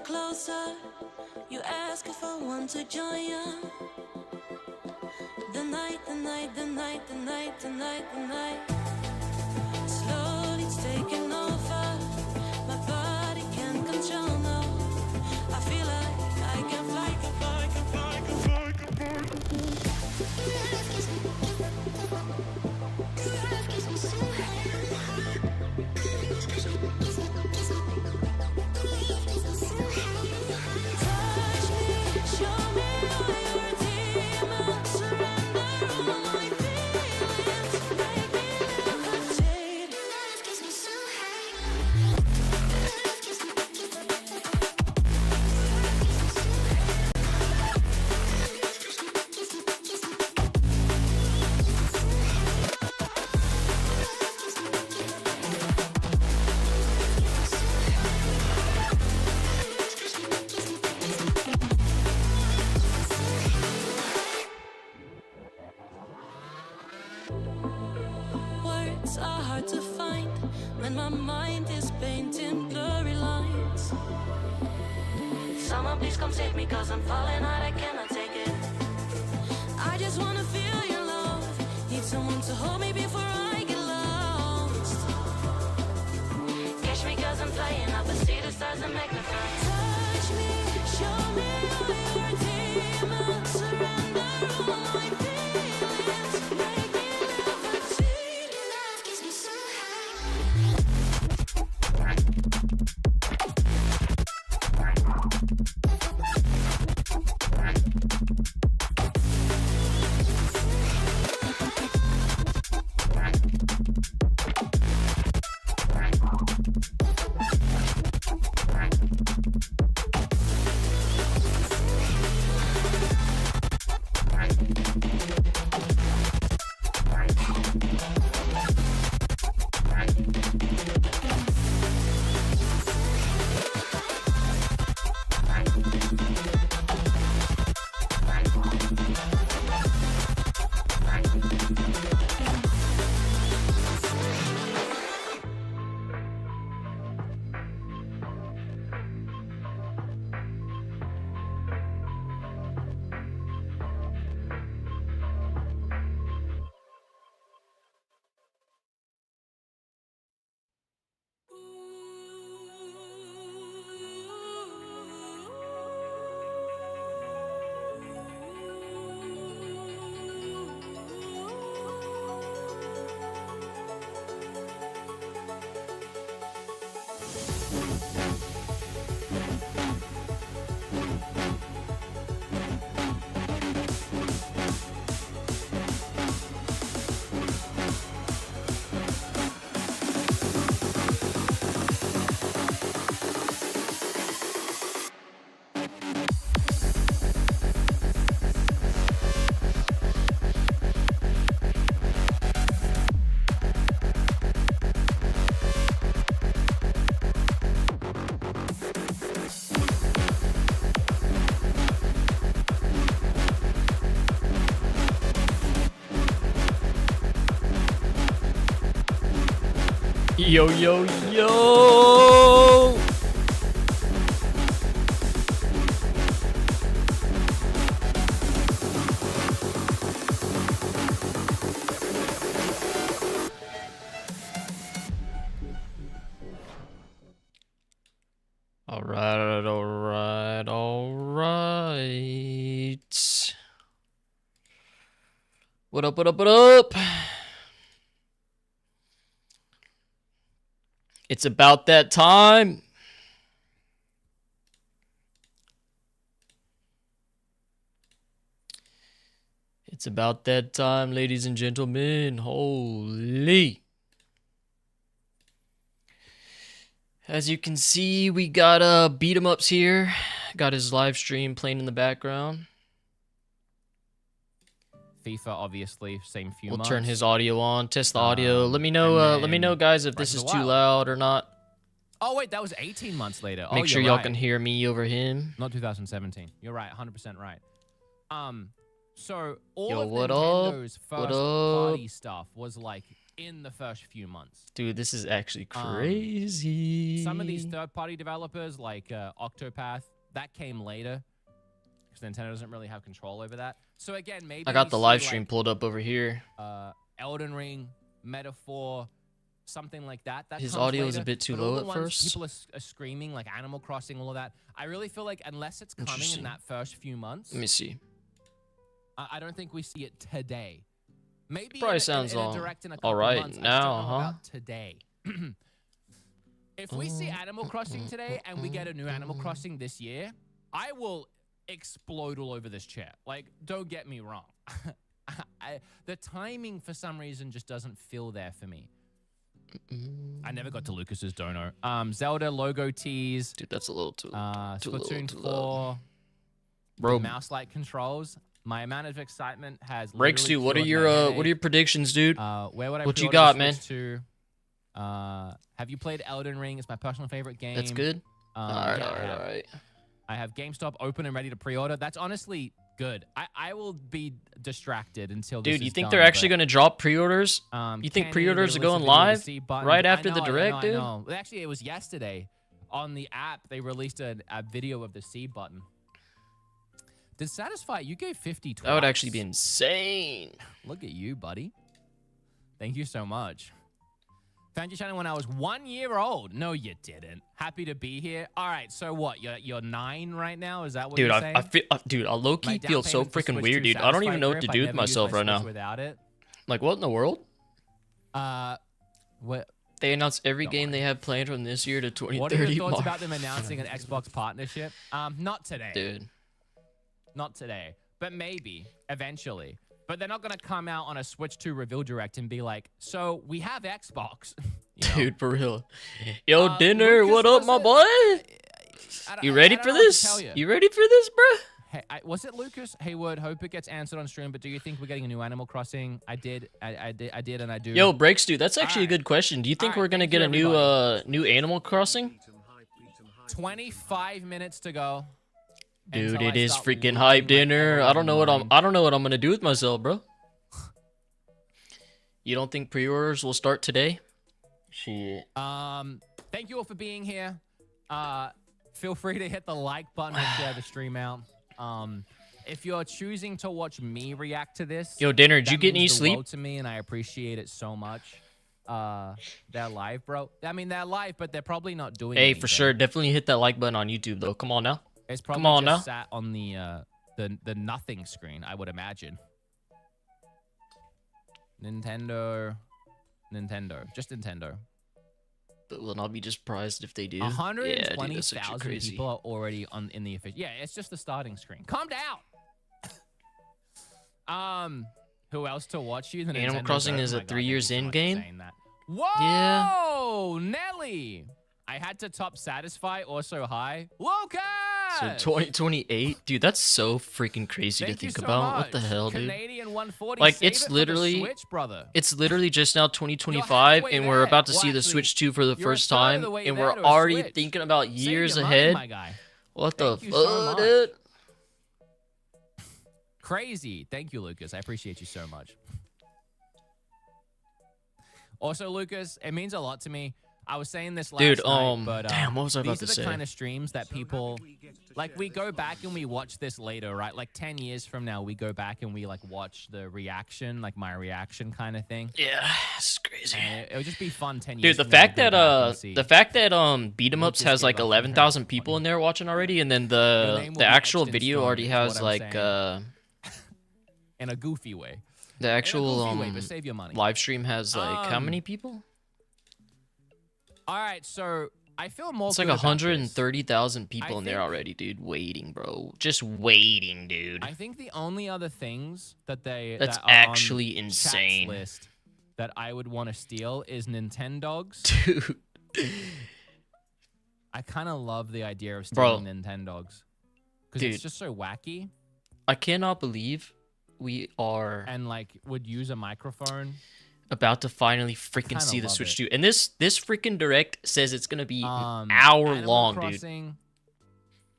closer. You ask if I want to join you. The night, the night, the night, the night, the night, the night. Slowly it's taking over. My body can't control now. I feel like I can fly, can fly, can fly, can fly, can fly, can fly. Touch me, show me all your demons. Surrender all my feelings. Make me levitate. Love gives me so high. Love gives me words are hard to find when my mind is painting blurry lines. Someone please come save me, cause I'm falling out, I cannot take it. I just wanna feel your love. Need someone to hold me before I get lost. Catch me cause I'm flying up, I see the stars and magnify. Touch me, show me all your demons. Surrender all my feelings. Make me levitate. Love gives me so high. Yo, yo, yo! All right, all right, all right. What up, what up, what up? It's about that time. It's about that time, ladies and gentlemen. Holy. As you can see, we got beat 'em ups here. Got his live stream playing in the background. FIFA, obviously, same few We'll months. turn his audio on, test the audio. Let me know, guys, if this is too loud or not. Oh, wait, that was 18 months later. Make sure y'all can hear me over him. Not 2017. You're right, 100% right. So all Yo, of what Nintendo's up? first party stuff was like in the first few months. Dude, this is actually crazy. Some of these third-party developers, like Octopath, that came later because Nintendo doesn't really have control over that. So again, maybe I got we the see, live stream like, pulled up over here. Elden Ring, Metaphor, something like that. His comes audio is later. a bit too But all low the at ones first. People are screaming, like Animal Crossing, all of that. I really feel like unless it's coming in Interesting. that first few months, Let me see. I don't think we see it today. Maybe Probably in sounds a direct in a couple all right months. I just now, don't know huh? about today. If we see Animal Crossing today and we get a new Animal Crossing this year, I will explode all over this chair. Like, don't get me wrong. The timing for some reason just doesn't feel there for me. I never got to Lucas's dono. Zelda logo tease. Dude, that's a little too Splatoon too 4. low. The Bro, mouse-like controls. My amount of excitement has Breaks, literally dude, what are cured your my what are headache. your predictions, dude? Where would I What you pre-order got, the man? Switch to? Have you played Elden Ring? It's my personal favorite game. That's good. All right, yeah, all right, all right. I have GameStop open and ready to pre-order. That's honestly good. I will be distracted until this Dude, you is think done, they're actually but, going to drop pre-orders? You think Kenny, pre-orders they are going released a video with live the C button. right I after the know, direct, I dude? know. Actually, it was yesterday. On the app, they released a video of the C button. Did Satisfy, you gave 50 twice. That would actually be insane. Look at you, buddy. Thank you so much. Found your channel when I was 1 year old. No, you didn't. Happy to be here. All right, so what? You're 9 right now? Is that what Dude, you're I saying? feel, dude, I low-key My down feel so payment for freaking Switch weird, 2 dude. I don't Satisfy even know what grip. to I do with never used myself my right Switch now. Without it. Like, what in the world? What? They announced every Don't game worry. they have planned from this year to What are your 2030. thoughts about them announcing an Xbox partnership? Not today. Dude, Not today. But maybe, eventually. But they're not going to come out on a Switch 2 reveal direct and be like, so we have Xbox. You know? dude, for real. Yo, dinner, Lucas, what up, was my it- boy? You ready I for don't know what to this? tell you. You ready for this, bruh? Hey, was it Lucas Hayward? Hope it gets answered on stream. But do you think we're getting a new Animal Crossing? I did, and I do. Yo, Breaks, dude, that's actually a Alright. good question. Do you think Alright, we're gonna thank get you, a new everybody. new Animal Crossing? 25 minutes to go. Dude, until it I is start freaking losing hype, my dinner. I don't know what mind. I don't know what I'm gonna do with myself, bro. You don't think pre-orders will start today? Shit. Thank you all for being here. Feel free to hit the like button and share the stream out. If you're choosing to watch me react to this, Yo, dinner, did you that get any means the sleep? world to me, and I appreciate it so much. They're live, bro. I mean, they're live, but they're probably not doing Hey, anything. for sure, definitely hit that like button on YouTube though. Come on now. It's probably on just now. sat on the nothing screen, I would imagine. Nintendo, just Nintendo. But will not be just surprised if they do. Yeah, dude, that's actually 120,000 crazy. people are already in the official. Yeah, it's just the starting screen. Calm down. Who else to watch you? The Animal Nintendo Crossing Direct? is Oh a my God, 3 thank years you so in much for game. saying that. Whoa, Nelly! I had to top Satisfy also high. Lucas! So 2028, dude, that's so freaking crazy Thank to you think so about. What much. the hell, dude? Canadian 140. Like, Save it's it for the literally- Switch, brother. It's literally just now 2025, halfway and we're there. about to Well, see the actually, Switch 2 for the you're a first third of time, the way and there we're to a already Switch. thinking about Save years your money, ahead. my guy. What the Thank you so fuck, much. dude? Crazy. Thank you, Lucas. I appreciate you so much. Also, Lucas, it means a lot to me. I was saying this last Dude, night, but damn, what was I about these to are the say? kind of streams that people like. We go back and we watch this later, right? Like 10 years from now, we go back and we like watch the reaction, like my reaction kind of thing. Yeah, it's crazy. And it would just be fun 10 Dude, years. the from now to fact go that back and see. Beat 'em ups Lucas has gave like us some 11,000 parents people money. in there watching already, and then Your the name will the be actual etched in video stone, already is has what I'm like saying. In a goofy way. the actual goofy way, but save your money. live stream has like how many people? All right, so I feel more. It's like good about this. 130,000 people in there think- already, dude. Waiting, bro. Just waiting, dude. I think the only other things that That's that are actually on chat's insane. list that I would want to steal is Nintendogs. Dude. I kind of love the idea of Bro. stealing Nintendogs because Dude. it's just so wacky I cannot believe we are and like would use a microphone. about to finally freaking Kinda see the love Switch it. 2. And this freaking direct says it's gonna be hour Animal long, dude. Crossing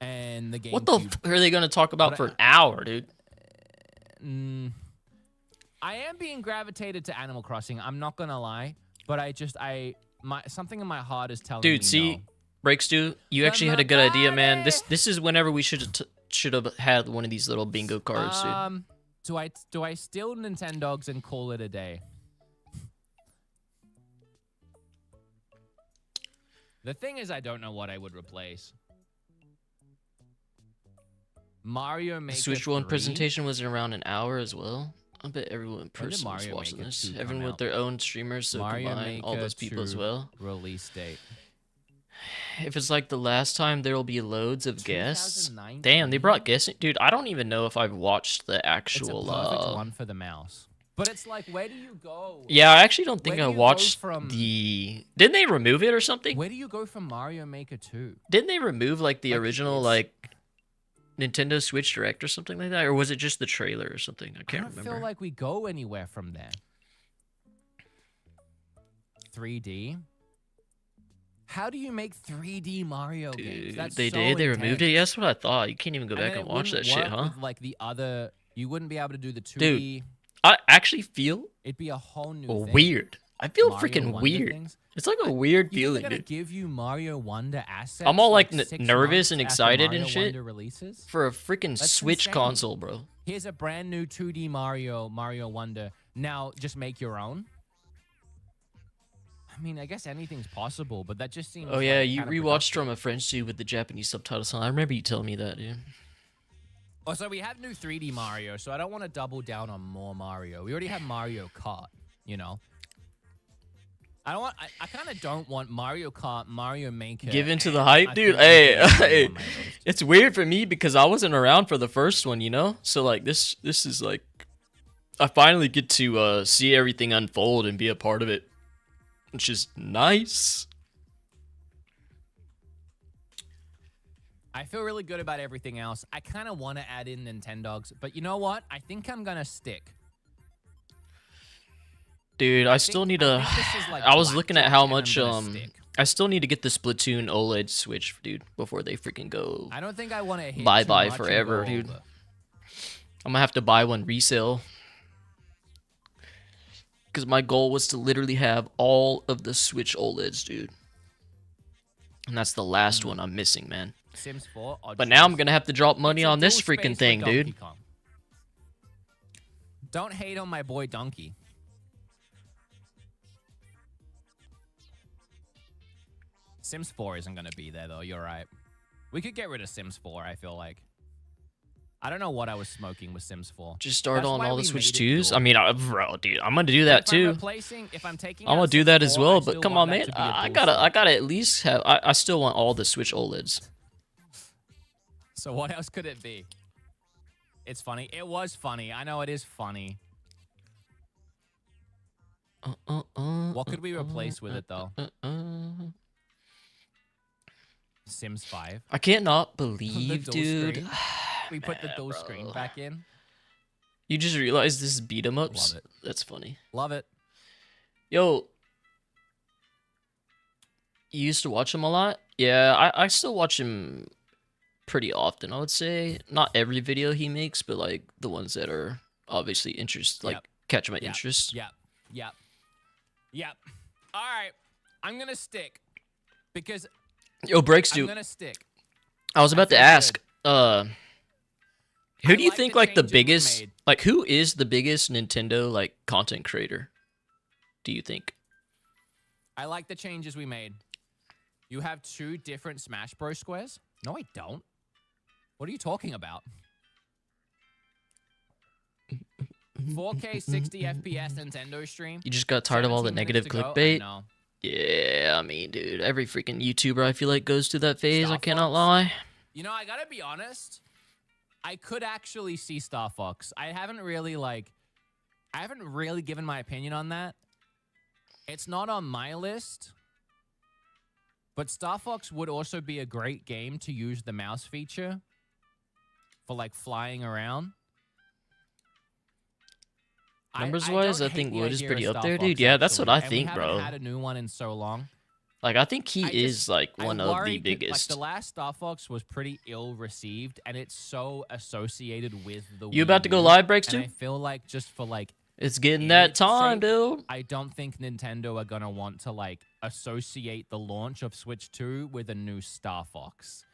and the game. What the are they gonna talk about But for an hour, dude? I am being gravitated to Animal Crossing. I'm not gonna lie, but something in my heart is telling me Dude, see, no. Breaks, dude, you actually had a good idea, man. This is whenever we should have had one of these little bingo cards, dude. Do I steal Nintendogs and call it a day? The thing is, I don't know what I would replace. Mario The Maker Switch One 3? presentation was around an hour as well. I bet everyone in person was Mario watching Maker this. 2 come Everyone with out? their own streamers, so Mario combine all Maker those people as 2 well. Release date. If it's like the last time, there will be loads of guests. 2019? Damn, they brought guests. Dude, I don't even know if I've watched the It's a actual. perfect one for the mouse. But it's like, where do you go? Yeah, I actually don't think Where I do you go watched from- the. Didn't they remove it or something? Where do you go from Mario Maker 2? Didn't they remove like the Like, original it's- like Nintendo Switch Direct or something like that, or was it just the trailer or something? I I can't don't remember. feel like we go anywhere from there. 3D? How do you make 3D Mario games? Dude, That's they so did. They removed it. intense. Yeah, that's what I thought. You can't even go And back then and it watch that wouldn't shit, work huh? with, like the other, you wouldn't be able to do the 2D. Dude, I actually feel It'd be a whole new thing. weird. I feel Mario freaking Wonder weird. things. It's like a weird You think feeling, they're gonna dude. give you Mario Wonder assets? I'm all like 6 nervous months and after excited and Mario shit Wonder releases? for a freaking That's Switch insane. console, bro. Here's a brand new 2D Mario Wonder. Now just make your own. I mean, I guess anything's possible, but that just seems. Oh yeah, like, you kinda rewatched productive. from a French dude with the Japanese subtitles on. I remember you telling me that, dude. Oh, so we have new 3D Mario, so I don't want to double down on more Mario. We already have Mario Kart, you know. I kind of don't want Mario Kart, Mario Maker. Give into and the hype, I dude. think Hey, Mario hey. on my list. It's weird for me because I wasn't around for the first one, you know. So like this is like, I finally get to see everything unfold and be a part of it, which is nice. I feel really good about everything else. I kind of want to add in Nintendogs, but you know what? I think I'm gonna stick. Dude, I still need to. I think this is like I was looking at blackjack how and I'm much gonna stick. I still need to get the Splatoon OLED Switch, dude, before they freaking go. I don't think I want to hit Bye too bye much and forever, go dude. over. I'm gonna have to buy one resale. Because my goal was to literally have all of the Switch OLEDs, dude. And that's the last one I'm missing, man. Sims 4. But now I'm gonna have to drop money It's a on this dual freaking space thing, with Donkey dude. Kong. Don't hate on my boy Donkey. Sims 4 isn't going to be there, though. You're right. We could get rid of Sims 4, I feel like. I don't know what I was smoking with Sims 4. Just start That's on why all the we Switch made it 2s. dual. I mean, bro, dude, I'm gonna do that If I'm too. replacing, if I'm taking I'm out gonna do Sims that as 4, well. I But still come want on, that man, to be a I dual gotta sim. at least have. I still want all the Switch OLEDs. So what else could it be? It's funny. It was funny. I know it is funny. What could we replace with it, though? Sims 5. I can't not The believe, dual dude. screen. We put the Man, dual bro. screen back in. You just realized this is beat 'em ups. Love it. That's funny. Love it. Yo, you used to watch him a lot? Yeah, I still watch him pretty often, I would say. Not every video he makes, but like the ones that are obviously like Yep. catch my Yep. interest. Yep. Yep. Yep. All right. I'm going to stick. Because Yo, Breaks, I'm dude. going to stick. I was about to feel ask, good. who I do you like think the like the changes we biggest, made. like who is the biggest Nintendo like content creator? Do you think? I like the changes we made. You have 2 different Smash Bros. Squares? No, I don't. What are you talking about? 4K 60 FPS Nintendo stream. You just got tired of all the 17 negative minutes to go? clickbait? No. Yeah, I mean, dude, every freaking YouTuber I feel like goes through that phase. Star I cannot Fox? lie. You know, I gotta be honest. I could actually see Star Fox. I haven't really given my opinion on that. It's not on my list. But Star Fox would also be a great game to use the mouse feature for like flying around. Numbers-wise, don't I hate think the Wood is idea pretty of up Star there, Fox, dude. Yeah, that's what actually. I think, and bro. We haven't had a new one in so long. Like, I think he I is just- like I one of the worry 'cause, biggest. Like the last Star Fox was pretty ill received, and it's so associated with the. You Wii about to go U, live, Breaks, and I dude? feel like just for like It's getting in that its time, sake, dude. I don't think Nintendo are gonna want to like associate the launch of Switch 2 with a new Star Fox.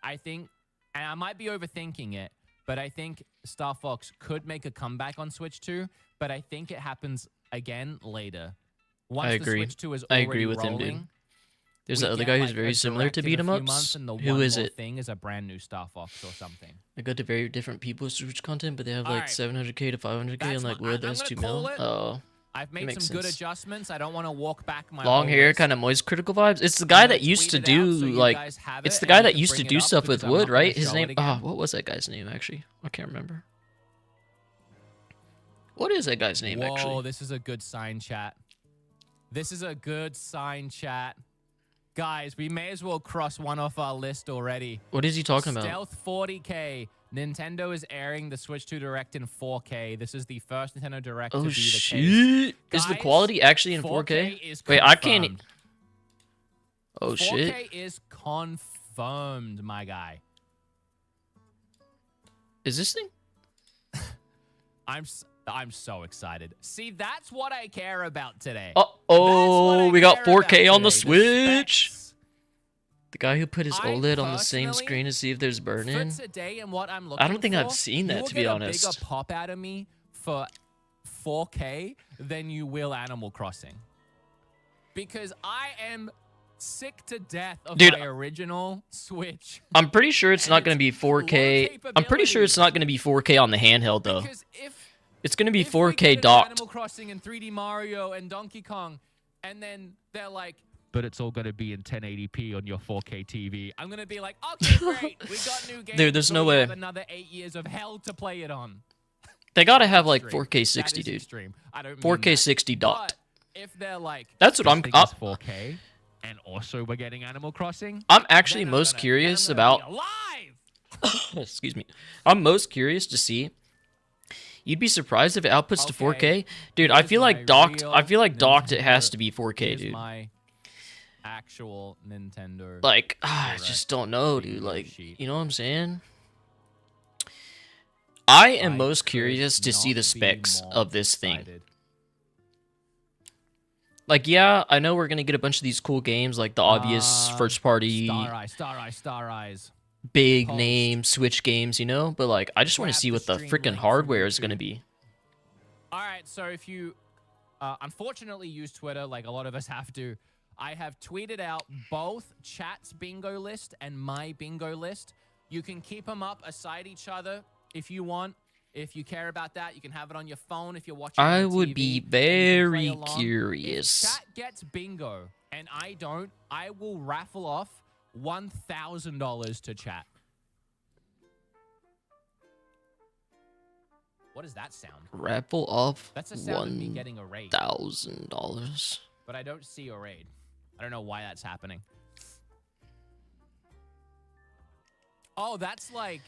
I think, and I might be overthinking it, but I think Star Fox could make a comeback on Switch 2, but I think it happens again later. Once I the agree. Switch 2 is I already agree with him, rolling, dude. There's we that other get, guy who's like, very a similar to direct in beat a 'em few ups. months, and the Who one is more it? thing is a brand new Star Fox or something. I got to very different people with Switch content, but they have like Alright. 700k to 500k, That's and like my- Wood I'm has gonna 2 call mil. it. Oh, I've made makes some good sense. adjustments. I don't want to walk back my long whole hair, list. kind of moist critical vibes. It's the guy I'm that gonna used to tweet it out do so you like. guys have It's it the and guy we that can used to bring it do up stuff with because I'm Wood, not gonna right? His show name. it Ah, again. what was that guy's name actually? I can't remember. What is that guy's name Whoa, actually? this is a good sign, chat. This is a good sign, chat. Guys, we may as well cross one off our list already. What is he talking about? Stealth 40K. Nintendo is airing the Switch 2 Direct in 4K. This is the first Nintendo Direct to Oh be the case. shit! Is the Guys, quality actually in 4K 4K? is Wait, I can't. confirmed. Oh 4K shit! is confirmed, my guy. Is this thing? I'm so excited. See, that's what I care about today. Oh, we got 4K on the specs. Switch. The guy who put his I OLED on the same personally, screen to see if there's burn in. For today and what I'm looking I don't think I've for, seen you that, will to be get honest. a bigger pop out of me for 4K than you will Animal Crossing. Because I am sick to death of Dude, my original Switch. I'm pretty sure it's not going to be 4K. I'm pretty sure it's not going to be 4K on the handheld though. Because It's going to be if we 4K get into docked. Animal Crossing and 3D Mario and Donkey Kong, and then they're like, but it's all going to be in 1080p on your 4K TV. I'm going to be like, okay, great. We got new games. Dude, there's but no we way. have another 8 years of hell to play it on. They got to have like Extreme. 4K 60, That is dude. extreme. I don't mean 4K that. 60 docked. But if they're like, That's what I'm. 4K, and also we're getting Animal Crossing. I'm actually then most I'm curious gonna about. be alive. Excuse me. I'm most curious to see. You'd be surprised if it outputs to 4K, dude. I Here's feel like my docked. real I feel like docked. It has Nintendo- to be 4K, Here's dude. my actual Nintendo. Like, I Direct just don't know, video dude. Like, sheet. you know what I'm saying? I am I most could curious to see not the be specs more of this thing. excited. Like, yeah, I know we're gonna get a bunch of these cool games, like the obvious first-party, Star Eyes. big Pulse. name Switch games, you know. But like, I just want to Grab see the what the stream freaking link from hardware is YouTube. gonna be. All right, so if you unfortunately use Twitter, like a lot of us have to, I have tweeted out both chat's bingo list and my bingo list. You can keep them up aside each other if you want. If you care about that, you can have it on your phone if you're watching. I on would TV, be and you can play very along. curious. If chat gets bingo and I don't, I will raffle off $1,000 to chat. What does that sound? Raffle off That's a sound of me getting a raid. $1,000. But I don't see a raid. I don't know why that's happening. Oh, that's like...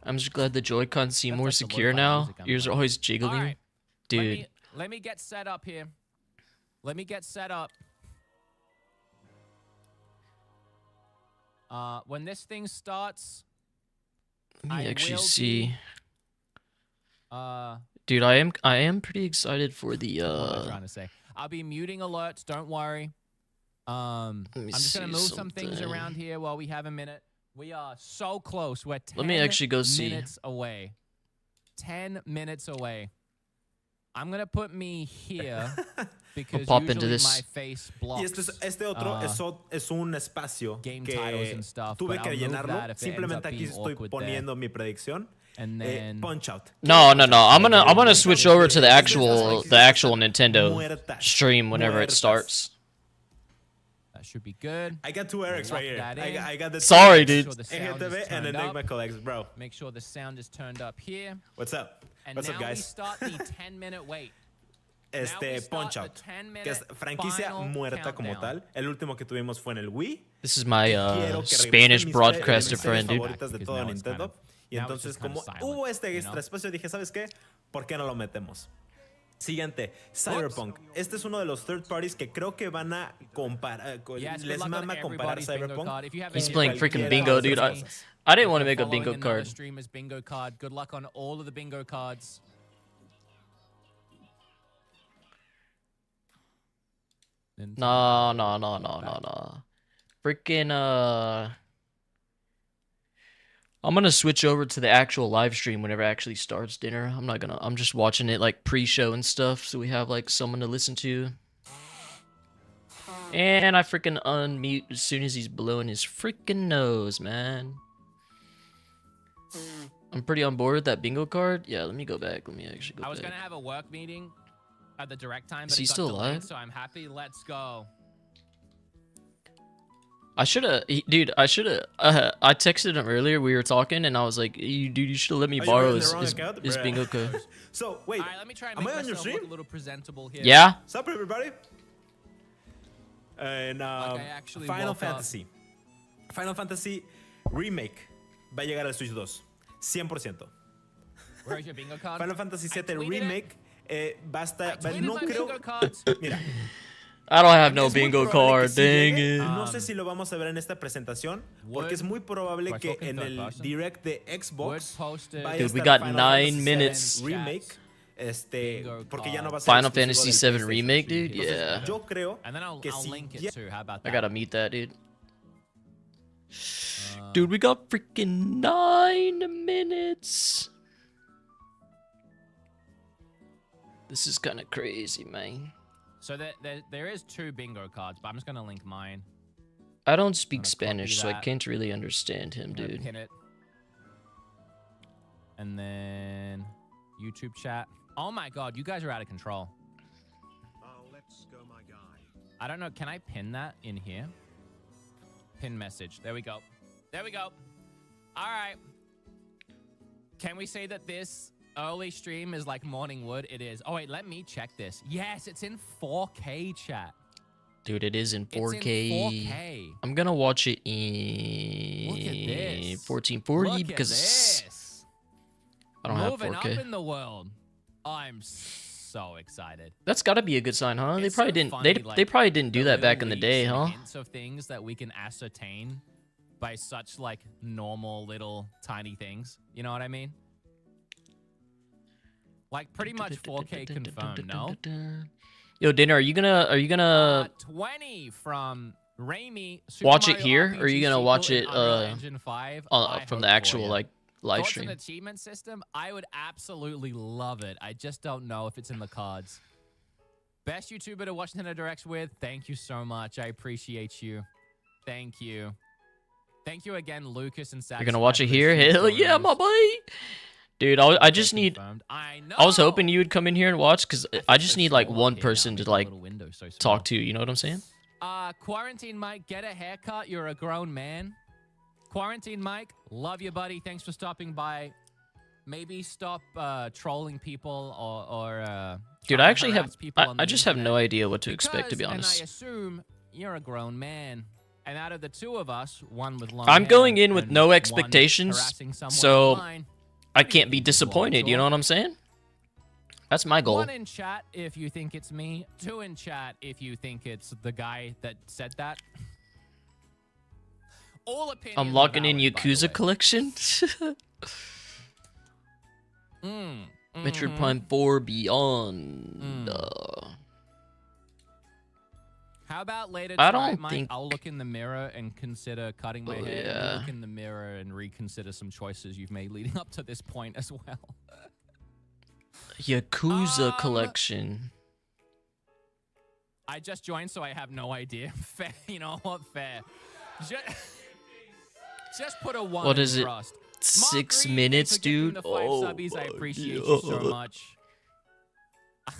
I'm just glad the Joy-Cons seem That's more like the secure lo-fi now. music I'm Yours are playing. always jiggling. All right. Dude, Let me get set up here. Let me get set up. When this thing starts... let me I actually will see. What Dude, I am pretty excited for the am I trying to say? I'll be muting alerts. Don't worry. I'm me just gonna see move some things something. around here while we have a minute. We are so close. We're 10 Let me actually go see. minutes away. 10 minutes away. I'm gonna put me here because pop usually into this. my face blocks. Y este otro es un espacio game que titles and stuff, tuve but que I'll move rellenarlo. that if it ends Simplemente up aquí being estoy awkward there. poniendo mi predicción. And then Punch out. No. I'm gonna switch over to the Estas actual franquicias Nintendo muertas. stream whenever it Muertas. starts. that should be good. I got two Erics Lock right here. that in. I got the Sorry, two dude. Make sure the sound is EGTV and turned Enigma up. Collects, bro. Make sure the sound is turned up here. What's up? And What's now up, we guys? start the 10-minute wait. Now we start Punch the Out, 10-minute que es franquicia final muerta como countdown. tal. El último que tuvimos fue en el Wii. This is my Quiero que regresen Spanish mis broadcaster series friend, dude. favoritas de Because todo now it's kind Nintendo. of- Y now it's entonces, just kind como of silent, hubo este you extra know? espacio, dije, ¿sabes qué? ¿Por qué no lo metemos? Siguiente, Cyberpunk. Este es uno de los third parties que creo que van a comparar. Yes, good Les luck on mama comparar everybody's bingo Cyberpunk. card. If you have He's any playing advice, freaking yeah, bingo, that's dude. me. I didn't If want to you're make a following bingo another card. streamer's bingo card. Good luck on all of the bingo cards. No, no, no, no, no, no. Freaking I'm gonna switch over to the actual live stream whenever it actually starts dinner. I'm just watching it like pre-show and stuff, so we have like someone to listen to. And I freaking unmute as soon as he's blowing his freaking nose, man. I'm pretty on board with that bingo card. Yeah, let me go back. Let me actually go back. I was gonna have a work meeting at the direct time, Is but he it got still delayed, alive? so I'm happy. Let's go. I should've, dude. I texted him earlier. We were talking, and I was like, "Dude, you should've let me Are you borrow in the his, wrong his, account? his Bruh. bingo code." So, wait. All right, let me try and Am make I on your myself look stream? a little presentable here. Yeah. What's up, everybody? And I actually Final woke up. Fantasy. Final Fantasy Remake va a llegar al Switch 2. 100%. Where's your bingo card? Final Fantasy I 7 tweeted Remake va a I estar... tweeted No my creo... bingo cards. Mira, I don't have no es muy bingo probable card. que sí Dang llegue. it. No sé si lo vamos a ver en esta presentación, porque es muy probable Do I que talk in en third el person? direct de Xbox Would posted- vaya a Dude, we estar got Final 9 Fantasy minutes. VII Remake. Bingo Porque ya no card. va a ser Final exclusivo Fantasy del 7 PlayStation. remake, dude. Entonces, Yeah, yo creo And then I'll que si link it ya- too. How about I that? gotta meet that dude. Dude, we got freaking 9 minutes. This is kind of crazy, man. So there is 2 bingo cards, but I'm just gonna link mine. I don't speak gonna copy Spanish, so I that. can't really understand him, I'm gonna dude. pin it. And then YouTube chat. Oh my god, you guys are out of control. Let's go, my guy. I don't know. Can I pin that in here? Pin message. There we go. There we go. All right. Can we say that this early stream is like morning wood? It is. Oh, wait. Let me check this. Yes, it's in 4K, chat. Dude, it is in 4K. It's in 4K. I'm gonna watch it in Look at this. 1440 Look because at this. I don't have Moving 4K. up in the world. I'm so excited. That's gotta be a good sign, huh? They It's probably so didn't. funny, They like, probably didn't do the that back little in the day, leaks and huh? hints of things that we can ascertain by such like normal little tiny things. You know what I mean? Like pretty much 4K confirmed. No. Yo, Dinner, are you gonna 20 from Raimi. Super watch it Mario here, RPG or are you gonna sequel watch in it Unreal Engine 5? I from hope the for actual ya. like live Thoughts stream? on achievement system? I would absolutely love it. I just don't know if it's in the cards. Best YouTuber to watch Nintendo Directs with. Thank you so much. I appreciate you. Thank you. Thank you again, Lucas and Sax. You're gonna watch it here? Hell yeah, my boy! Dude, I just need. I know. I was hoping you would come in here and watch because I just need like one person to like talk talk to. You know what I'm saying? Quarantine Mike, get a haircut. You're a grown man. Quarantine Mike, love you, buddy. Thanks for stopping by. Maybe stop trolling people or Dude, trying I to actually have. harass people on I the just have no internet. idea what to expect, to be Because- honest. And I assume you're a grown man. And out of the 2 of us, one with long I'm hair going in with and no one expectations, harassing someone so online, I what do you can't be think, you disappointed. You Voltor? know what I'm saying? That's my goal. 1 in chat if you think it's me. 2 in chat if you think it's the guy that said that. All opinions I'm are logging in valid, by the Yakuza way. collection. Metroid Prime 4 Beyond. How about later I tonight, don't Mike? think- I'll look in the mirror and consider cutting my Oh, hair. yeah. You look in the mirror and reconsider some choices you've made leading up to this point as well. Yakuza collection. I just joined, so I have no idea. Fair, you know what? Fair. Just put a 1 What in is it? Frost. Mark 6 Green, minutes, thanks for gifting dude. the 5 Oh, subbies. I my appreciate you so God. much.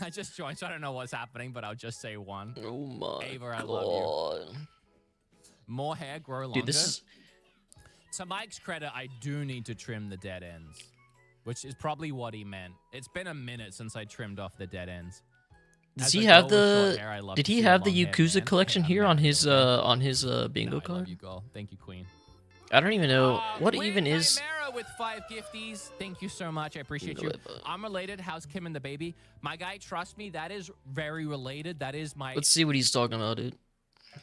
I just joined, so I don't know what's happening, but I'll just say 1. Oh my Ava, I god. love More hair, grow longer. Dude, this is. To Mike's credit, I do need to trim the dead ends, which is probably what he meant. It's been a minute since I trimmed off the dead ends. Does As he a have girl with short the? hair, I love Did to he see a have the long hair Yakuza man. collection Hey, here I'm on not his bingo I love card? you, girl. Thank you, Queen. I don't even know what Weird even is. Chimera with 5 gifties. Thank you so much. I appreciate you. I'm related. How's Kim and the baby? My guy, trust me, that is very related. That is my. Let's see what he's talking about, dude.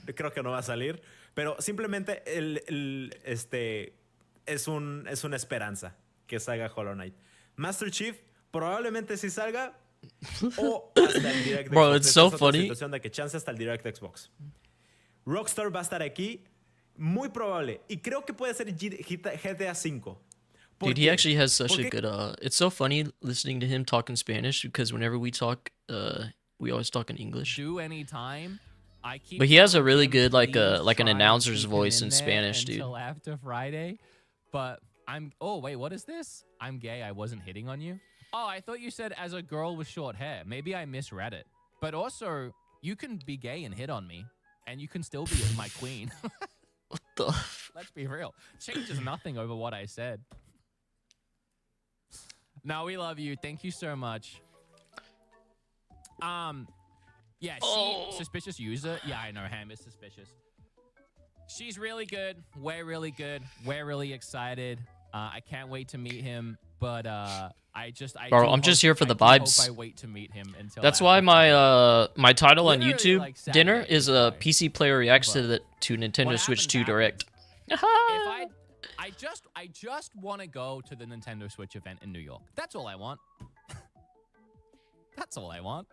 Creo que no va a salir, pero simplemente es una esperanza que salga Hollow Knight. Master Chief probablemente sí salga, o hasta el Direct Bro, Xbox. it's Esta so es otra funny. situación de que chance hasta el Direct Xbox. Rockstar va a estar aquí, muy probable. Y creo que puede ser GTA V. ¿Por Dude, he qué? actually has such a Porque good it's so funny listening to him talk in Spanish because whenever we talk we always talk in English. Do any time. I keep But he has a telling really him, good like "Please like an try and announcer's keep him voice in there Spanish, dude. until after Friday." But oh wait, what is this? I'm gay, I wasn't hitting on you. Oh, I thought you said as a girl with short hair. Maybe I misread it. But also, you can be gay and hit on me, and you can still be my queen. What the Let's be real. Changes nothing over what I said. No, we love you. Thank you so much. Yeah, suspicious user. Yeah, I know Ham is suspicious. She's really good. We're really good. We're really excited. I can't wait to meet him. But Bro, I'm just here for the vibes. I wait to meet him until That's after why my Friday. my title on Literally, YouTube like, dinner Saturday is is a fine. PC player reacts But to Nintendo what Switch happens 2 Direct. If I just want to go to the Nintendo Switch event in New York. That's all I want. That's all I want.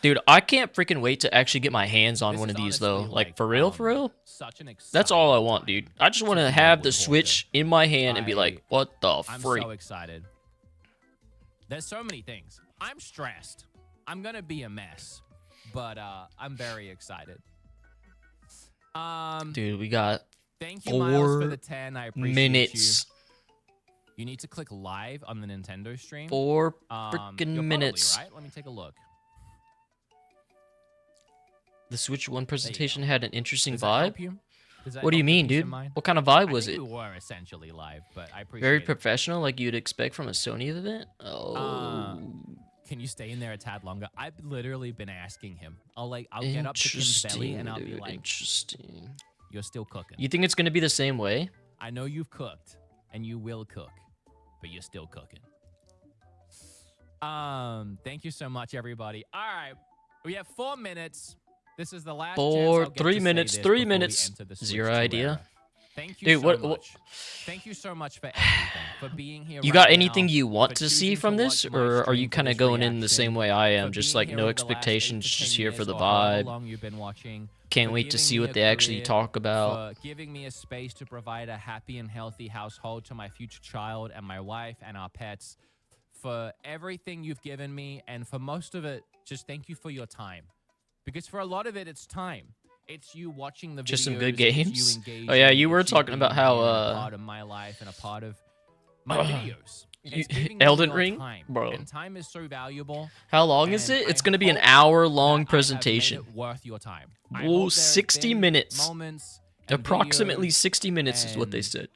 Dude, I can't freaking wait to actually get my hands on This one is of these honestly, though. Like for real, for real. Such an That's all I exciting want, time. dude. I just want to Just have love the with Switch in my hand and be like, what the I'm freak? so excited. There's so many things. I'm stressed. I'm gonna be a mess, but I'm very excited. Dude, we got Thank you, Miles, for 4 the 10. I appreciate minutes. You need to click live on the Nintendo stream. 4 You're freaking probably minutes. right. Let me take a look. The Switch 1 presentation had an interesting Does that help vibe. you? Does that What do you help your mean, peace of dude? mind? What kind of vibe I was think it? we were essentially live, but I appreciate Very it. professional, like you'd expect from a Sony event? Can you stay in there a tad longer? I've literally been asking him. I'll get up to Kim's belly Interesting, and I'll be dude. like, Interesting. "You're still cooking. You think it's gonna be the same way? I know you've cooked and you will cook, but you're still cooking." Thank you so much, everybody. All right, we have 4 minutes. This is the last chance I'll get 3 to say minutes, this 3 before we minutes. enter the Switch Zero 2 idea. era. Thank you Dude, so what- much. Thank you so much for everything, for being here. You right got now, anything you want for to see choosing from to this, watch my or are stream you for kind of this going in the reaction, same way I am, for just being like here no over the last 8 expectations, to just 10 here for years the or however vibe? long you've been watching, Can't for wait to giving see me what a they actually career, talk about. for giving me a space to provide a happy and healthy household to my future child and my wife and our pets, for everything you've given me, and for most of it, just thank you for your time. Because for a lot of it, it's time. It's you watching the videos. Just some good it's you games? engaging, Oh yeah, you were it's talking about being how here and a part of my life and a part of my videos. It's giving me Elden your Ring? time. Bro. And time is so valuable. How long is and it? It's I gonna be an hope hour-long that I have made presentation. it worth your time. I Whoa, hope there have 60 been minutes. Moments and Approximately videos 60 minutes is what they and said.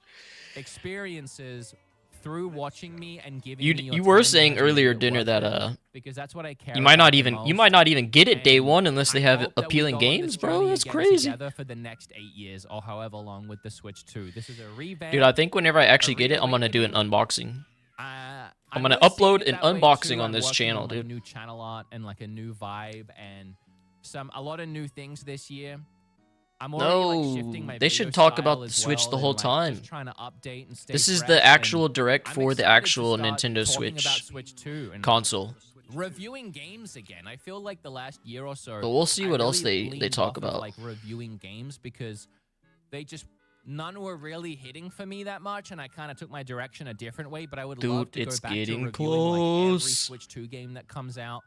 experiences through watching me and giving You me your you were time saying has made earlier it dinner worth that it, because that's what I care you might about not the even most. get it day And one unless they I have hope that we appealing go on this games, bro. journey That's again crazy. together for the next 8 years or however long with the Switch 2. This is a revamp. Dude, I think whenever I actually get it, I'm gonna do an unboxing. I'm gonna upload an unboxing on this channel, dude. New channel art and like a new vibe and a lot of new things this year. I'm already like shifting my they video should talk about style the as Switch well the and, whole like, time. just trying to update and stay This is fresh, the and actual direct I'm for the excited to actual start Nintendo talking Switch about Switch 2 and console. reviewing games again. I feel like the last year or so. But we'll see I what else really they leaned talk off of, about. like reviewing games because none were really hitting for me that much, and I kind of took my direction a different way. But I would love Dude, to go it's back to getting reviewing like every close. Switch 2 game that comes out.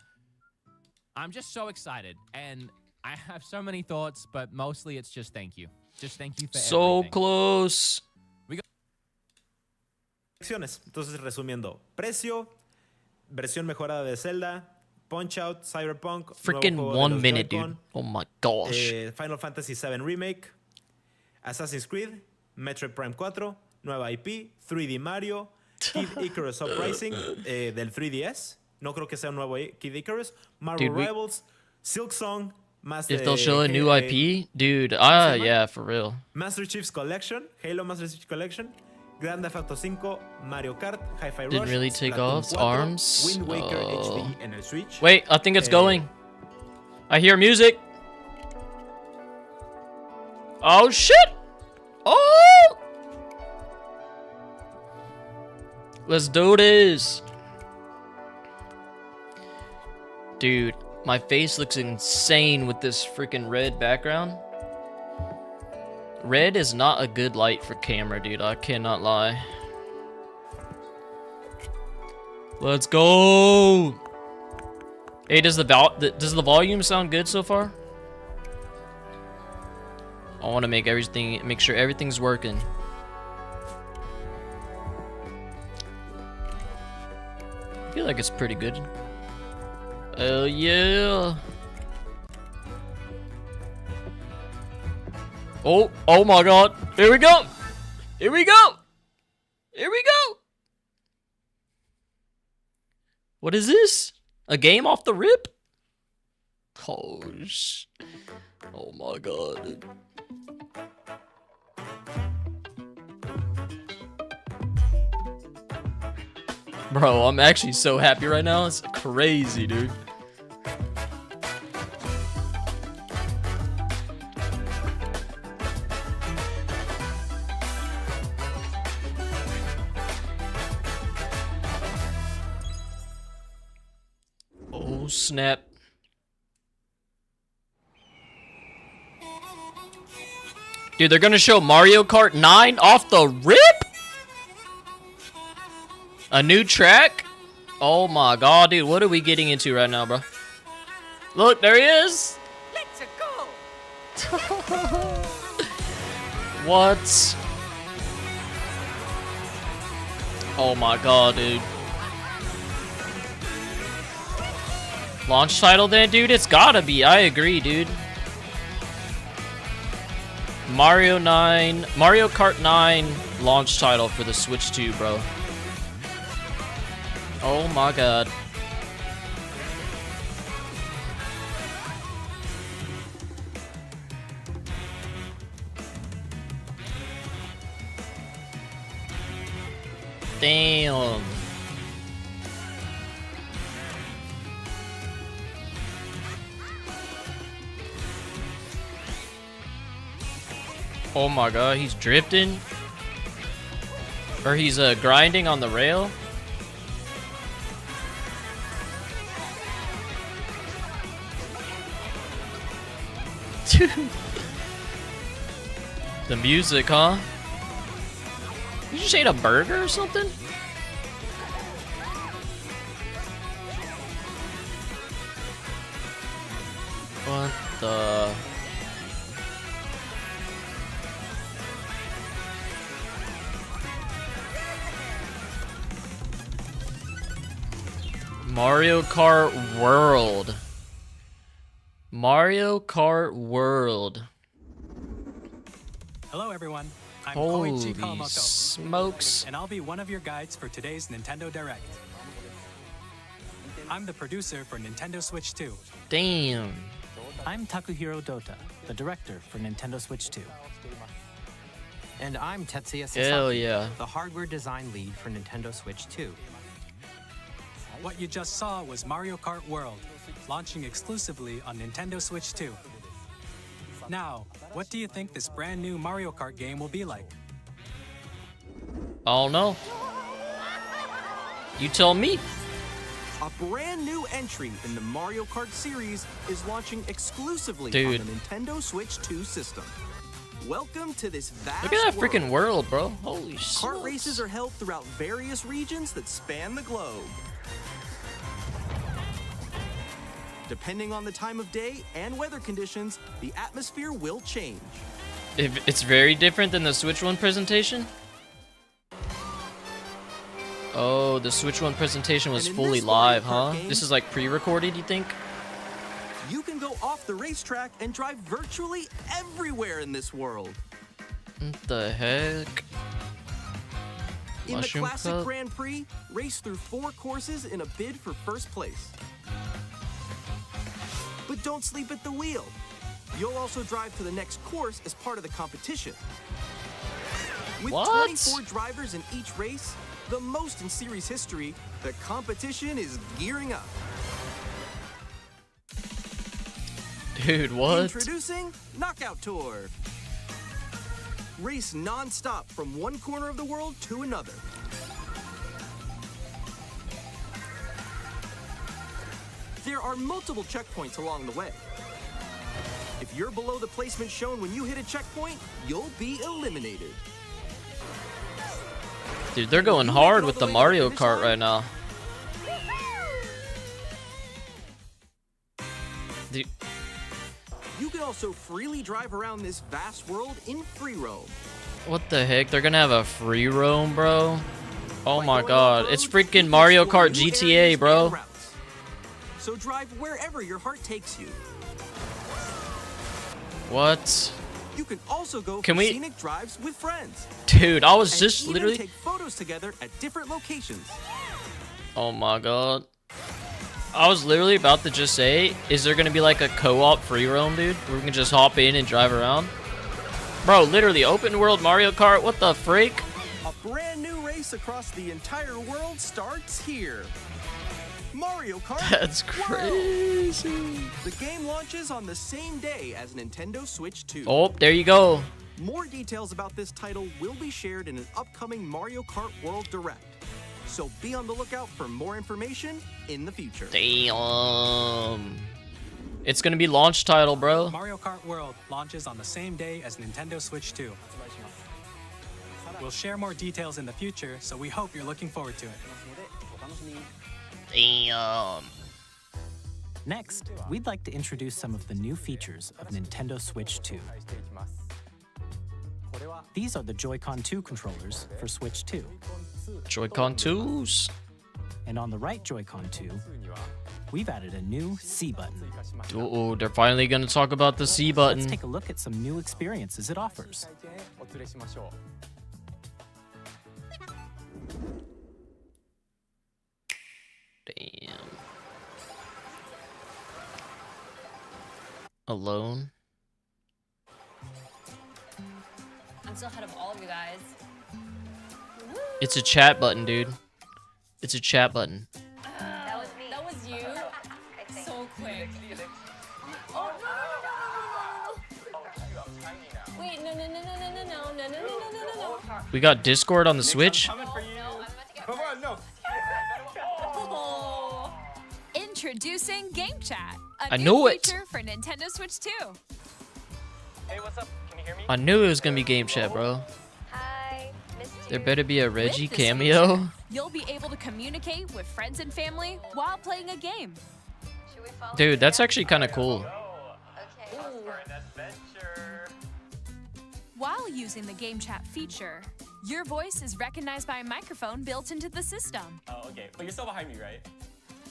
I'm just so excited, and I have so many thoughts, but mostly it's just thank you. Just thank you for So everything. close. Entonces, resumiendo, precio, versión mejorada de Zelda, Punch Out, Cyberpunk, Freaking nuevo juego de 1 los minute, Joy-Con, dude. Oh my gosh. Final Fantasy VII Remake, Assassin's Creed, Metroid Prime 4, nueva IP, 3D Mario, Kid Icarus Uprising del 3DS. No creo que sea un nuevo Kid Icarus. Marvel Dude, Rivals, Silk Song, If they'll show a new IP, dude, yeah, for real. Master Chief's Collection, Halo Master Chief's Collection, Grand Theft Auto 5, Mario Kart, Hi-Fi Rush, Didn't really take Splatoon off 4, arms. Wind Waker Oh. HD en el Switch. Wait, I think it's going. I hear music. Oh shit! Oh! Let's do this. Dude, my face looks insane with this freaking red background. Red is not a good light for camera, dude. I cannot lie. Let's go. Hey, does the volume sound good so far? I want to make sure everything's working. I feel like it's pretty good. Oh yeah. Oh my god. Here we go. Here we go. Here we go. What is this? A game off the rip? Oh my god. Bro, I'm actually so happy right now. It's crazy, dude. Oh, snap. Dude, they're gonna show Mario Kart 9 off the rip? A new track? Oh my god, dude, what are we getting into right now, bro? Look, there he is! Let's go! What? Oh my god, dude. Launch title then, dude? It's gotta be. I agree, dude. Mario Kart 9 launch title for the Switch 2, bro. Oh my god. Damn. Oh my god, he's drifting. Or he's grinding on the rail. The music, huh? You just ate a burger or something? What the... Mario Kart World. Mario Kart World. Hello everyone, I'm Holy Koichi Kawamoto, smokes. and I'll be one of your guides for today's Nintendo Direct. I'm the producer for Nintendo Switch 2. Damn. I'm Takuhiro Dota, the director for Nintendo Switch 2. And I'm Tetsuya Hell Sasaki, yeah. the hardware design lead for Nintendo Switch 2. What you just saw was Mario Kart World, launching exclusively on Nintendo Switch 2. Now, what do you think this brand new Mario Kart game will be like? I don't know. You tell me. A brand new entry in the Mario Kart series is launching exclusively Dude. on the Nintendo Switch 2 system. Welcome to this vast Look at that freaking world. world, bro. Holy shit. Kart races are held throughout various regions that span the globe. Depending on the time of day and weather conditions, the atmosphere will change. If it's very different than the Switch 1 presentation? Oh, the Switch 1 presentation was And in fully this Mario live, huh? Kart game- This is like pre-recorded, you think? You can go off the racetrack and drive virtually everywhere in this world. What the heck? In Mushroom the Classic Cup? Grand Prix, race through 4 courses in a bid for first place. But don't sleep at the wheel. You'll also drive to the next course as part of the competition. With What? 24 drivers in each race, the most in series history, the competition is gearing up. Dude, what? Introducing Knockout Tour. Race non-stop from one corner of the world to another. There are multiple checkpoints along the way. If you're below the placement shown when you hit a checkpoint, you'll be eliminated. Dude, they're going hard with the Mario Kart right now. Dude, You can also freely drive around this vast world in free roam. what the heck? They're gonna have a free roam, bro? Oh By my going god. off-road, It's you freaking can Mario explore Kart new GTA, areas bro. and routes. So drive wherever your heart takes you. What? You can also go Can for we- scenic drives with friends. Dude, I was And just even literally... take photos together at different locations. Oh my god. I was literally about to just say, is there gonna be like a co-op free roam, dude? Where we can just hop in and drive around? Bro, literally, open world Mario Kart, what the freak? A brand new race across the entire world starts here. Mario Kart. That's World. crazy. The game launches on the same day as Nintendo Switch 2. Oh, there you go. More details about this title will be shared in an upcoming Mario Kart World Direct. So be on the lookout for more information in the future. Damn. It's gonna be launch title, bro. Mario Kart World launches on the same day as Nintendo Switch 2. We'll share more details in the future, so we hope you're looking forward to it. Damn. Next, we'd like to introduce some of the new features of Nintendo Switch 2. These are the Joy-Con 2 controllers for Switch 2. Joy-Con 2s. And on the right Joy-Con 2, we've added a new C button. Oh, they're finally gonna talk about the C Let's button. take a look at some new experiences it offers. Damn. Alone? I'm still ahead of all of you guys. It's a chat button, dude. It's a chat button. That was me. That was you. So quick. Oh no! Wait, no! We got Discord on the Switch? Oh, no, I'm about to get hurt. Oh. Introducing Game Chat, a I new knew it. feature for Nintendo Switch 2. Hey, what's up? Can you hear me? I knew it was gonna be game chat, bro. Hi, missed There you. better be a With Reggie this cameo. feature, you'll be able to communicate with friends and family while playing a game. Should we follow Dude, me that's now? actually kind of cool. Okay. For an adventure. While using the Game Chat feature, your voice is recognized by a microphone built into the system. Oh, okay. But you're still behind me, right?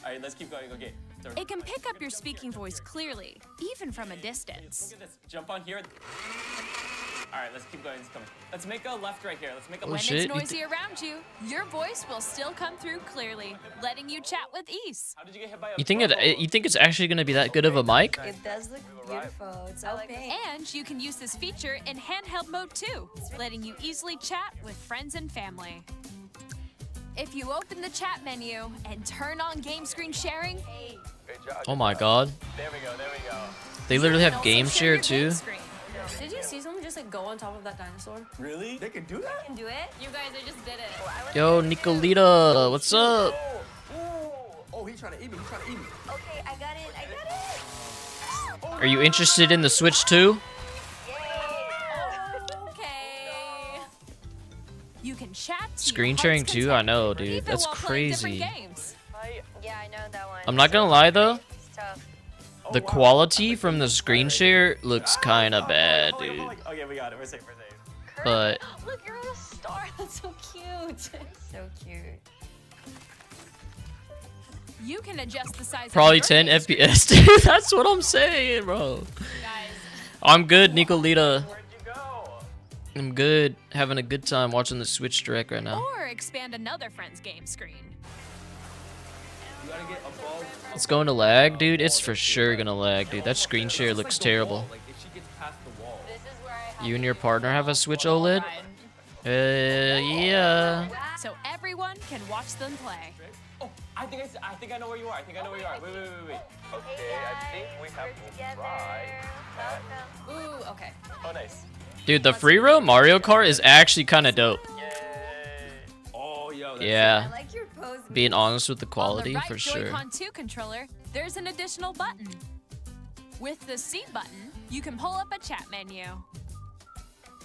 All right, let's keep going. Okay. Sorry. It can pick up your speaking voice clearly, even from a distance. Look at this. Jump on here. All right, let's keep going. Let's make a left right here. Let's make a Oh, When left. shit. it's noisy around you, your voice will still come through clearly, letting you chat with ease. How did you get hit by a You think bubble? you think it's actually gonna be that good of a mic? It does look beautiful. It's so pink. And you can use this feature in handheld mode too, letting you easily chat with friends and family. If you open the chat menu and turn on game screen sharing, Good job. Oh my god. There we go. There we go. They literally you can have also game share share your too. game screen. Did you see someone just like go on top of that dinosaur? Really? They can do that? Can do it? You guys, I just did it. Yo, Nicolita, what's up? Oh, he's trying to eat me. He's trying to eat me. Okay, I got it. I got it. Are you interested in the Switch too? Okay. You can chat. to Screen your sharing heart's too? I content, know, dude. even That's while playing different crazy. games. Yeah, I know that one. I'm not gonna lie though. It's tough. The quality from the screen share looks kind of bad, dude. Okay, we got it. We're safe. We're safe. But Look, you're a star. That's so cute. So cute. You can adjust the size. probably of your 10 game screen. FPS, dude. That's what I'm saying, bro. Guys, I'm good, Nicolita. Where'd you go? I'm good. Having a good time watching the Switch Direct right now. or expand another friend's game screen. You gotta get above. It's going to lag, dude. It's for sure gonna lag, dude. That screen share looks terrible. Like if she gets past the wall. This is where I have You and your partner have a Switch OLED? Yeah. So everyone can watch them play. Oh, I think I know where you are. I think I know where you are. Wait. Okay, I think we have to try. Ooh, okay. Oh, nice. Dude, the free roam Mario Kart is actually kind of dope. Yay. Oh, yo, Yeah. I like your pose. Being honest with the quality, On the right for sure. Joy-Con 2 controller, there's an additional button. With the C button, you can pull up a chat menu.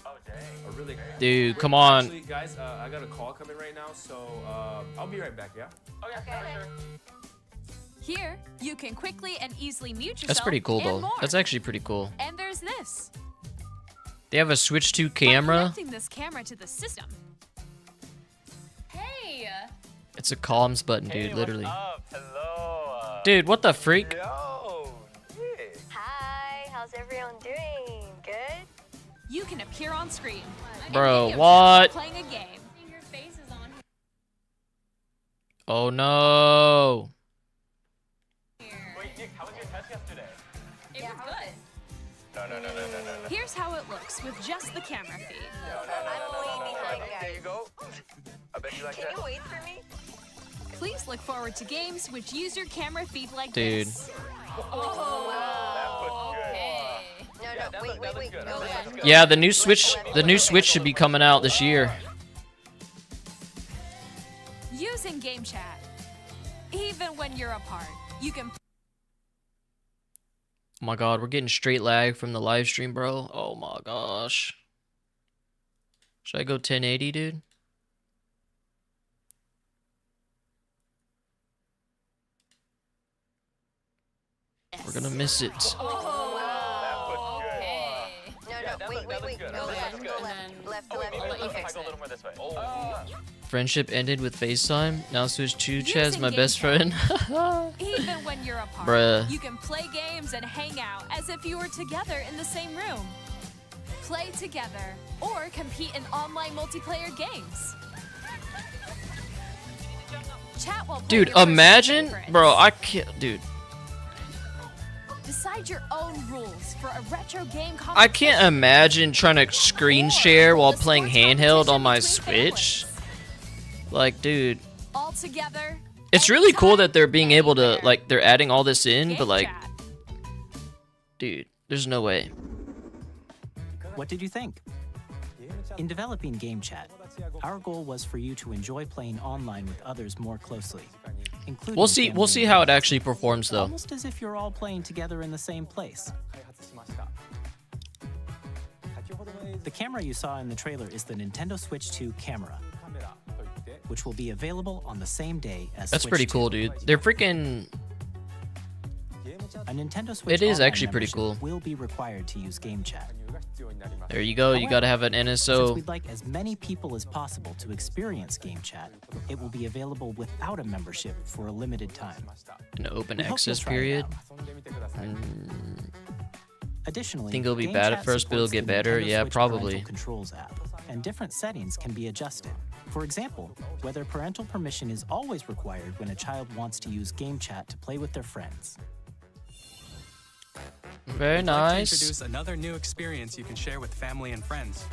Oh, dang. Oh, really? Dude, come on. Actually, guys, I got a call coming right now, so I'll be right back, yeah? Okay, for sure. Here, you can quickly and easily mute yourself. That's pretty cool, and though. more. That's actually pretty cool. And there's this. They have a Switch 2 By camera. connecting this camera to the system. Hey. It's a comms button, dude, literally. Hello. Dude, what the freak? Yo. Hi, how's everyone doing? Good? You can appear on screen. Bro, And what? playing a game. Your face is on. Oh no. Wait, Nick, how was your test yesterday? It was good. No. Here's how it looks with just the camera feed. I'm way behind, There guys. you go. I bet you like Can that. you wait for me? Please look forward to games which use your camera feed like Dude. this. Oh, okay. No, wait. No, Yeah, the new Switch should be coming out this year. Using Game Chat. Even when you're apart, you can Oh my god, we're getting straight lag from the live stream, bro. Oh my gosh. Should I go 1080, dude? We're gonna miss it. Oh, okay. No, wait. No, left. Okay. Go a little more this way. Oh. Friendship ended with FaceTime. Now Switch 2 Chad's my best friend. even when you're apart. Bruh. You can play games and hang out as if you were together in the same room. Play together or compete in online multiplayer games. Chat while playing Dude, your personal imagine, favorites. bro, I can't, dude. Decide your own rules for a retro game I can't imagine trying to screen share while playing handheld on my Switch. Like, dude, all together. it's really cool that they're being able to, like, they're adding all this in, but like, dude, there's no way. What did you think? In developing Game Chat, our goal was for you to enjoy playing online with others more closely, including We'll see family how it members. actually performs though. Almost as if you're all playing together in the same place. The camera you saw in the trailer is the Nintendo Switch 2 camera, which will be available on the same day as That's Switch pretty 2. cool, dude. They're freaking. A Nintendo Switch It is Online actually pretty membership cool. will be required to use Game Chat. There you go. You gotta have an Since NSO. we'd like as many people as possible to experience Game Chat, it will be available without a membership for a limited time. An open We hope access you'll try it period. out. Additionally, Think it'll be Game bad at Chat first, but it'll supports get the better? Nintendo Yeah, Switch probably. Parental Controls app, and different settings can be adjusted. For example, whether parental permission is always required when a child wants to use Game Chat to play with their friends. Very We'd like to nice. introduce another new experience you can share with family and friends.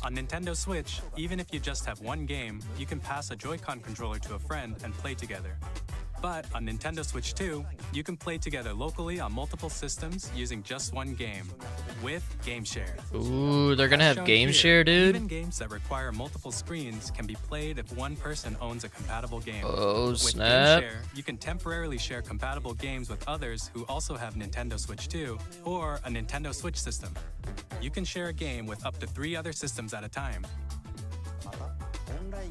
On Nintendo Switch, even if you just have one game, you can pass a Joy-Con controller to a friend and play together. But on Nintendo Switch 2, you can play together locally on multiple systems using just one game, with Game Share. Ooh, they're gonna have Shown game here, share, dude. Even games that require multiple screens can be played if one person owns a compatible game. Oh, With snap. Game Share, you can temporarily share compatible games with others who also have Nintendo Switch 2 or a Nintendo Switch system. You can share a game with up to 3 other systems at a time.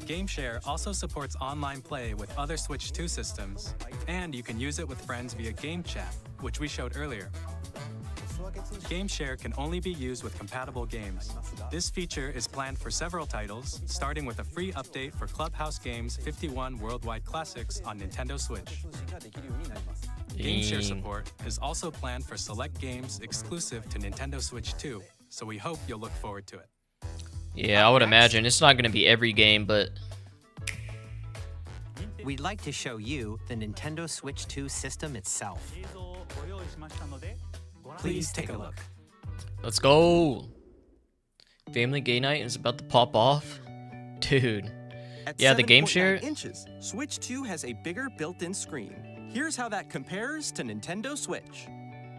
Game Share also supports online play with other Switch 2 systems, and you can use it with friends via Game Chat, which we showed earlier. Game Share can only be used with compatible games. This feature is planned for several titles, starting with a free update for Clubhouse Games 51 Worldwide Classics on Nintendo Switch. Game Share Dang. support is also planned for select games exclusive to Nintendo Switch 2, so we hope you'll look forward to it. Yeah, I would imagine it's not gonna be every game, but We'd like to show you the Nintendo Switch 2 system itself. Please take a look. let's go. Family Gay Night is about to pop off, dude. At Yeah, the game 7.9 share. inches, Switch 2 has a bigger built-in screen. Here's how that compares to Nintendo Switch.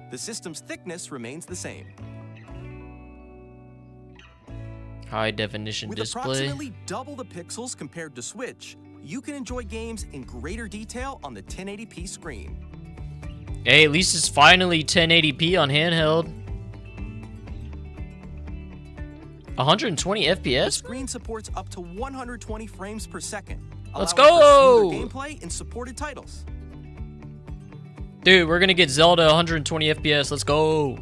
The system's thickness remains the same. High definition With display. approximately double the pixels compared to Switch, you can enjoy games in greater detail on the 1080p screen. Hey, at least it's finally 1080p on handheld. 120 The FPS? screen supports up to 120 frames per second. Let's allowing go! for smoother gameplay in supported titles. Dude, we're gonna get Zelda 120 FPS. Let's go.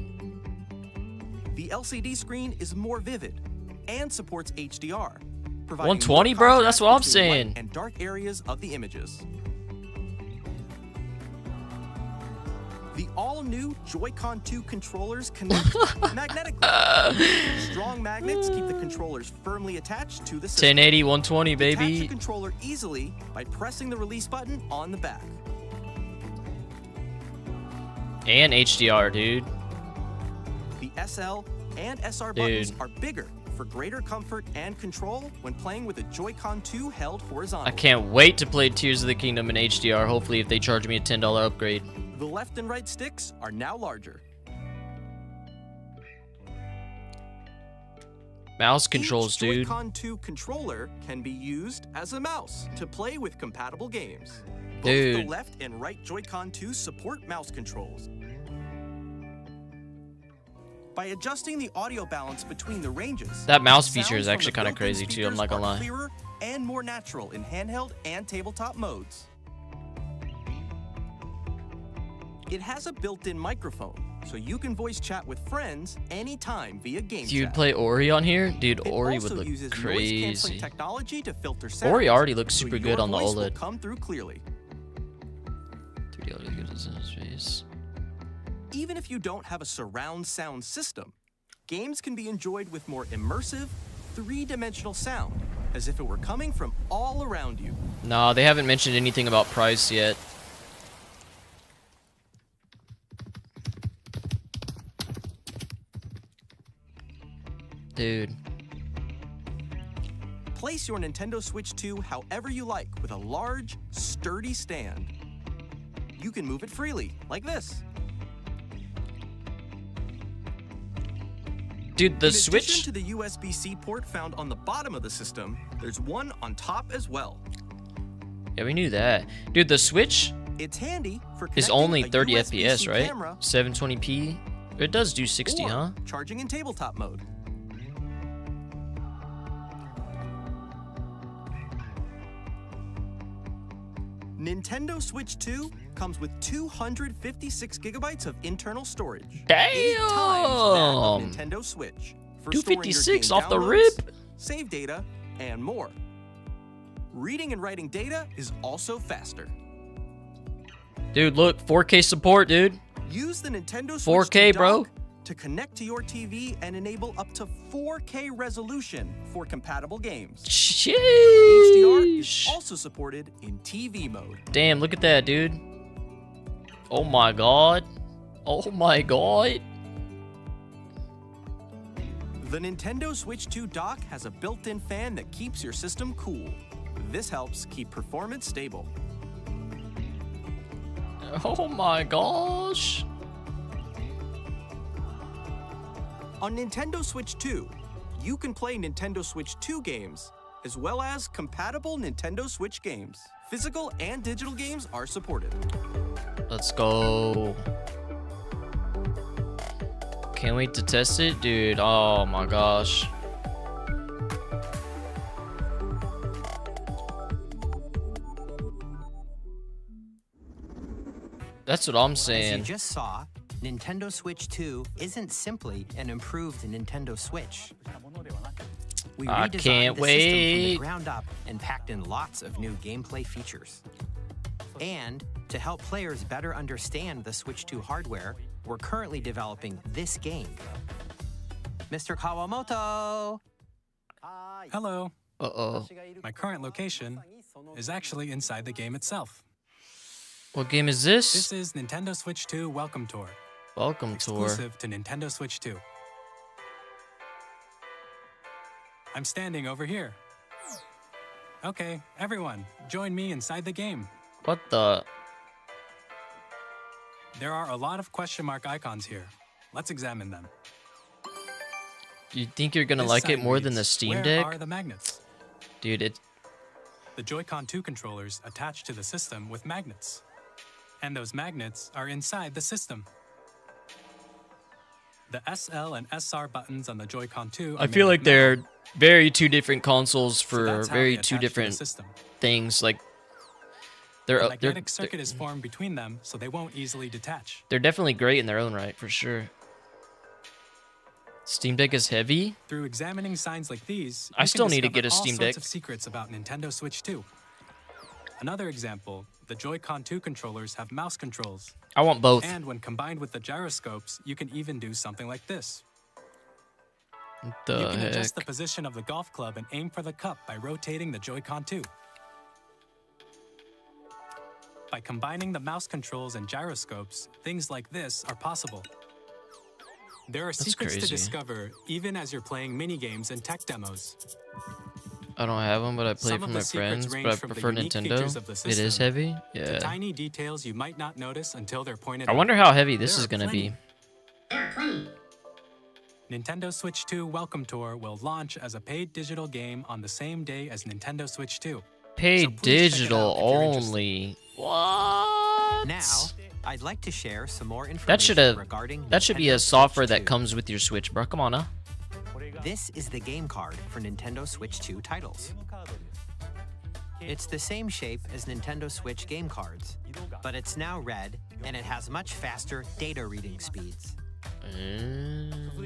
The LCD screen is more vivid and supports HDR, providing 120, more bro? That's contrast what I'm between light saying. and dark areas of the images. The all-new Joy-Con 2 controllers connect magnetically. Strong magnets keep the controllers firmly attached to the system. 1080, 120, Detach the baby. controller easily by pressing the release button on the back. And HDR, dude. The SL and SR Dude. buttons are bigger for greater comfort and control when playing with a Joy-Con 2 held horizontally. I can't wait to play Tears of the Kingdom in HDR. Hopefully, if they charge me a $10 upgrade. The left and right sticks are now larger. Mouse controls, Each dude. Joy-Con 2 controller can be used as a mouse to play with compatible games. Both Dude. the left and right Joy-Con 2 support mouse controls. By adjusting the audio balance between the ranges, That mouse sounds feature is from actually the kind of built-in crazy too. I'm not speakers gonna are lie. clearer and more natural in handheld and tabletop modes. It has a built-in microphone, so you can voice chat with friends anytime via game If you'd chat. play Ori on here, dude, It Ori would also look uses crazy. noise-canceling technology to filter sounds, Ori already looks so super your good on the voice will OLED. come through clearly. 3D audio gives us in space. Even if you don't have a surround sound system, games can be enjoyed with more immersive, three-dimensional sound, as if it were coming from all around you. Nah, they haven't mentioned anything about price yet. Dude. Place your Nintendo Switch 2 however you like with a large, sturdy stand. You can move it freely, like this. Dude, the In Switch. addition to the USB-C port found on the bottom of the system, there's one on top as well. Yeah, we knew that. Dude, the Switch It's handy for is connecting only a 30 USB-C FPS, right? camera 720p. It does do 60, or huh? charging in tabletop mode. Nintendo Switch 2 comes with 256 gigabytes of internal storage. 8 times that of Damn. Nintendo Switch. For storing your 256 game off the downloads, rip. save data, and more. Reading and writing data is also faster. Dude, look, 4K support, dude. Use the Nintendo Switch 4K, 2 bro. dock to connect to your TV and enable up to 4K resolution for compatible games. HDR is Sheesh. also supported in TV mode. Damn, look at that, dude. Oh my god. Oh my god. The Nintendo Switch 2 dock has a built-in fan that keeps your system cool. This helps keep performance stable. Oh my gosh. On Nintendo Switch 2, you can play Nintendo Switch 2 games, as well as compatible Nintendo Switch games. Physical and digital games are supported. Let's go. Can't wait to test it, dude. Oh my gosh. That's what I'm As you saying. just saw, Nintendo Switch 2 isn't simply an improved Nintendo Switch. We I redesigned can't the system from the wait. ground up and packed in lots of new gameplay features. And to help players better understand the Switch 2 hardware, we're currently developing this game. Mr. Kawamoto! Hello. Uh-oh. My current location is actually inside the game itself. What game is this? This is Nintendo Switch 2 Welcome Tour, Welcome Tour. exclusive to Nintendo Switch 2. I'm standing over here. Okay, everyone, join me inside the game. What the? There are a lot of question mark icons here. Let's examine them. You think you're gonna This like it sign more than the reads, Steam "Where Deck? are the magnets?" Dude, it The Joy-Con 2 controllers attach to the system with magnets. And those magnets are inside the system. The SL and SR buttons on the Joy-Con 2 are I made feel of like metal. they're very two different consoles So for that's how very they two attach to the different system. things. Like The they're magnetic circuit is formed between them, so they won't easily detach. they're definitely great in their own right, for sure. Steam Deck is heavy. Through examining signs like these, I you still can need to discover get a all Steam sorts Deck. of secrets about Nintendo Switch 2. Another example, the Joy-Con 2 controllers have mouse controls. I want both. And when combined with the gyroscopes, you can even do something like this. What You the can adjust the heck? position of the golf club and aim for the cup by rotating the Joy-Con 2. By combining the mouse controls and gyroscopes, things like this are possible. There are That's secrets to crazy. discover even as you're playing mini-games and tech demos. I don't have them, but I play Some for of my the secrets friends. range But I from the prefer unique Nintendo. features of the It is system heavy. to Yeah. tiny details you might not notice until they're pointed I out. wonder how heavy this There is are gonna plenty. be. Nintendo Switch 2 Welcome Tour will launch as a paid digital game on the same day as Nintendo Switch 2. Paid please check it digital out if you're interested. only. What? Now, I'd like to share some more information That should have. regarding That should be Nintendo a software Switch that 2. comes with your Switch, bro. Come on, now. This is the game card for Nintendo Switch 2 titles. It's the same shape as Nintendo Switch game cards, but it's now red and it has much faster data reading speeds.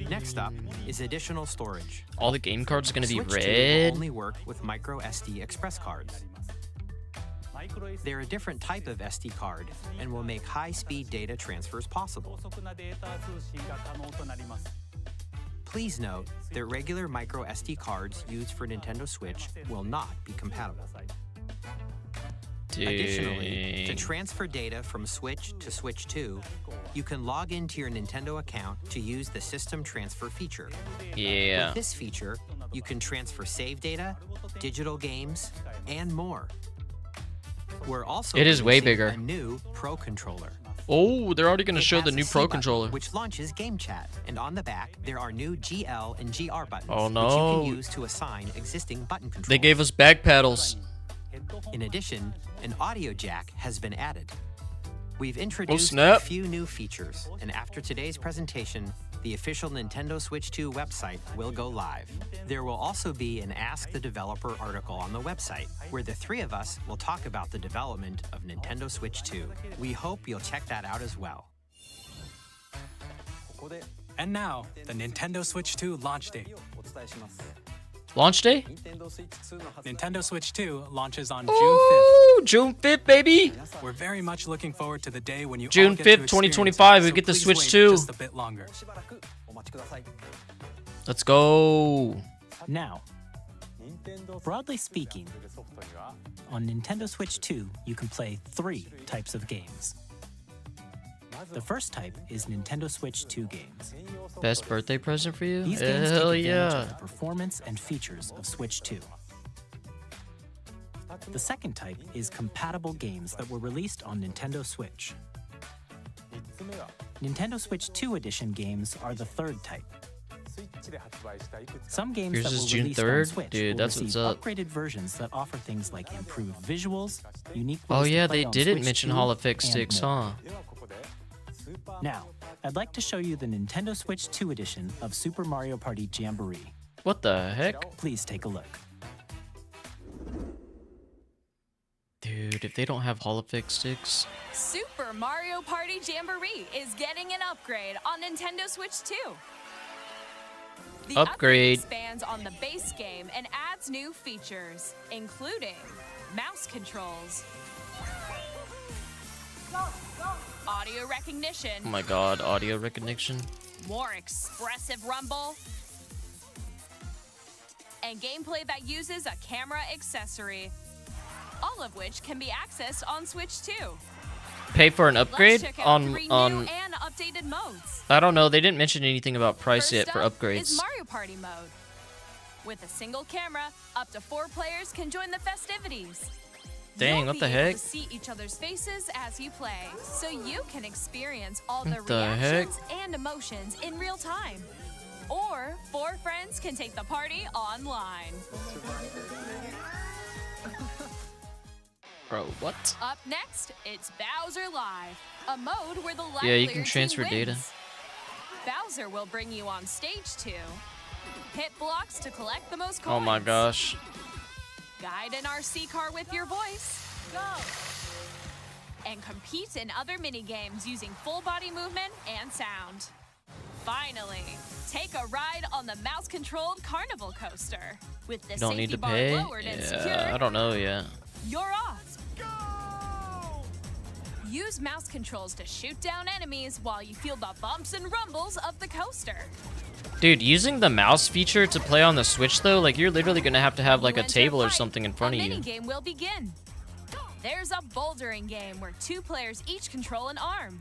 Next up is additional storage. All the game cards are gonna be Switch 2 will red. only work with micro SD express cards. They're a different type of SD card and will make high-speed data transfers possible. Please note that regular micro SD cards used for Nintendo Switch will not be compatible. Additionally, to Dang. transfer data from Switch to Switch 2, you can log into your Nintendo account to use the System Transfer feature. Yeah. With this feature, you can transfer save data, digital games, and more. We're also It is way releasing bigger. a new Pro controller. Oh, they're already gonna It show has the a new C Pro button, controller. which launches Game Chat, and on the back there are new GL and GR buttons, Oh, which you no. can use to assign existing button controls. They gave us back paddles. In addition, an audio jack has been added. We've introduced a snap. few new features, and after today's presentation, the official Nintendo Switch 2 website will go live. There will also be an Ask the Developer article on the website, where the three of us will talk about the development of Nintendo Switch 2. We hope you'll check that out as well. And now, the Nintendo Switch 2 launch date. Launch day? Nintendo Switch 2 launches on Ooh, June 5th, baby. June 5th. We're very much looking forward to the day when you all June get 5th, to 2025, we experience it, get the so Switch please 2. wait just a bit longer. Let's go. Now, broadly speaking, on Nintendo Switch 2, you can play 3 types of games. The first type is Nintendo Switch 2 games. Best birthday present for you? These games take Hell advantage yeah. of the performance and features of Switch 2. The second type is compatible games that were released on Nintendo Switch. Nintendo Switch 2 Edition games are the third type. Some games Yours that is were June released 3rd? on Switch Dude, will that's receive what's up. upgraded versions that offer things like improved visuals, unique Oh ways to yeah, play they on didn't Switch mention 2, Hall of Fame and sticks, more. huh? Now, I'd like to show you the Nintendo Switch 2 edition of Super Mario Party Jamboree. What the heck? Please take a look. Dude, if they don't have Hall of Fame sticks. Super Mario Party Jamboree is getting an upgrade on Nintendo Switch 2. The Upgrade. expands on the base game and adds new features, including mouse controls, audio recognition, Oh my god, audio recognition. more expressive rumble, and gameplay that uses a camera accessory, all of which can be accessed on Switch 2. Pay for an upgrade Let's check out on 3 new and updated modes. I don't know, they didn't mention anything about price First yet for up upgrades. is Mario Party mode. With a single camera, up to 4 players can join the festivities. Dang, You'll what be the able heck? to see each other's faces as you play, so you can experience all the What the heck? reactions and emotions in real time. Or 4 friends can take the party online. Bro, what? Up next, it's Bowser Live, a mode where the Yeah, you livelier can team transfer data. wins. Bowser will bring you on stage 2. Hit blocks to collect the most coins. Oh my gosh. Guide an RC car with your voice. Go! And compete in other mini-games using full body movement and sound. Finally, take a ride on the mouse-controlled carnival coaster. With the You don't safety need to bar pay? lowered and Yeah, secured, I don't know yet. you're off. Use mouse controls to shoot down enemies while you feel the bumps and rumbles of the coaster. Dude, using the mouse feature to play on the Switch though, like you're literally gonna have to have like You a enter table or fight, something in front a of you. mini-game will begin. There's a bouldering game where 2 players each control an arm.